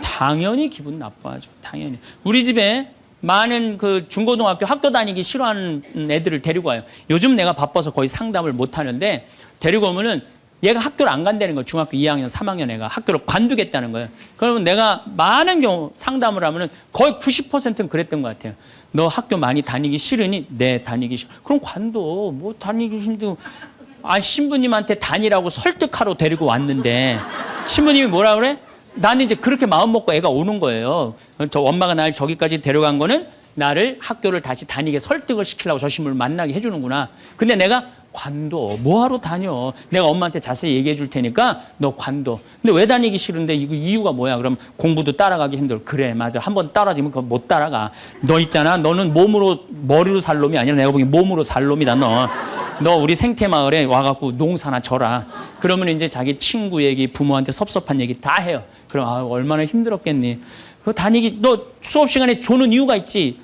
당연히 기분 나빠하죠. 당연히. 우리 집에 많은 그 중고등학교 학교 다니기 싫어하는 애들을 데리고 와요. 요즘 내가 바빠서 거의 상담을 못 하는데 데리고 오면은 얘가 학교를 안 간다는 거예요. 중학교 2학년, 3학년 애가 학교를 관두겠다는 거예요. 그러면 내가 많은 경우 상담을 하면은 거의 90%는 그랬던 것 같아요. 너 학교 많이 다니기 싫으니? 네, 다니기 싫어. 그럼 관둬. 뭐 다니기 힘들고. 신부님한테 다니라고 설득하러 데리고 왔는데 신부님이 뭐라 그래? 나는 이제 그렇게 마음 먹고 애가 오는 거예요. 저 엄마가 날 저기까지 데려간 거는 나를 학교를 다시 다니게 설득을 시키려고 저 신부를 만나게 해주는구나. 근데 내가 관둬. 뭐하러 다녀? 내가 엄마한테 자세히 얘기해 줄 테니까 너 관둬. 근데 왜 다니기 싫은데 이유가 뭐야? 그럼 공부도 따라가기 힘들어. 그래, 맞아. 한번 따라지면 그거 못 따라가. 너 있잖아. 너는 머리로 살 놈이 아니라 내가 보기엔 몸으로 살 놈이다, 너. 너 우리 생태마을에 와갖고 농사나 져라. 그러면 이제 자기 친구 얘기, 부모한테 섭섭한 얘기 다 해요. 그럼 얼마나 힘들었겠니? 너 수업 시간에 조는 이유가 있지.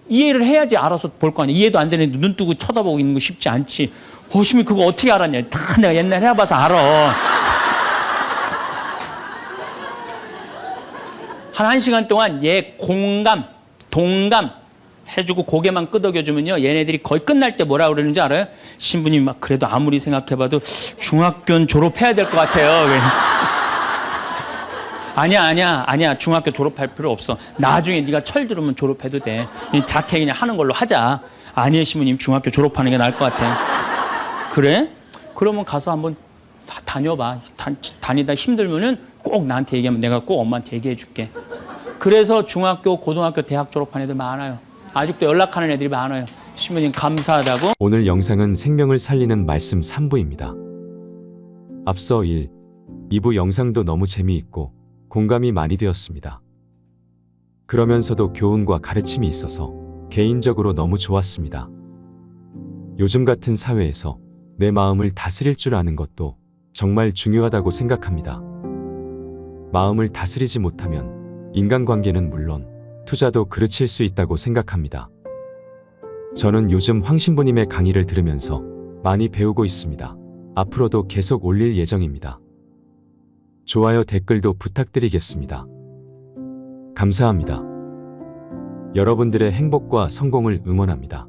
이해를 해야지 알아서 볼 거 아니야. 이해도 안 되는데 눈 뜨고 쳐다보고 있는 거 쉽지 않지. 신부님 그거 어떻게 알았냐. 다 내가 옛날에 해봐서 알아. 한 1시간 동안 얘 동감 해주고 고개만 끄덕여주면요. 얘네들이 거의 끝날 때 뭐라 그러는지 알아요? 신부님 막 그래도 아무리 생각해봐도 중학교는 졸업해야 될 것 같아요. 아니야. 중학교 졸업할 필요 없어. 나중에 네가 철 들으면 졸업해도 돼. 자퇴 그냥 하는 걸로 하자. 아니에요, 신부님. 중학교 졸업하는 게 나을 것 같아. 그래? 그러면 가서 한번 다녀봐. 다니다 힘들면은 꼭 나한테 얘기하면 내가 꼭 엄마한테 얘기해 줄게. 그래서 중학교, 고등학교, 대학 졸업한 애들 많아요. 아직도 연락하는 애들이 많아요. 신부님 감사하다고. 오늘 영상은 생명을 살리는 말씀 3부입니다. 앞서 1, 2부 영상도 너무 재미있고 공감이 많이 되었습니다. 그러면서도 교훈과 가르침이 있어서 개인적으로 너무 좋았습니다. 요즘 같은 사회에서 내 마음을 다스릴 줄 아는 것도 정말 중요하다고 생각합니다. 마음을 다스리지 못하면 인간관계는 물론 투자도 그르칠 수 있다고 생각합니다. 저는 요즘 황신부님의 강의를 들으면서 많이 배우고 있습니다. 앞으로도 계속 올릴 예정입니다. 좋아요, 댓글도 부탁드리겠습니다. 감사합니다. 여러분들의 행복과 성공을 응원합니다.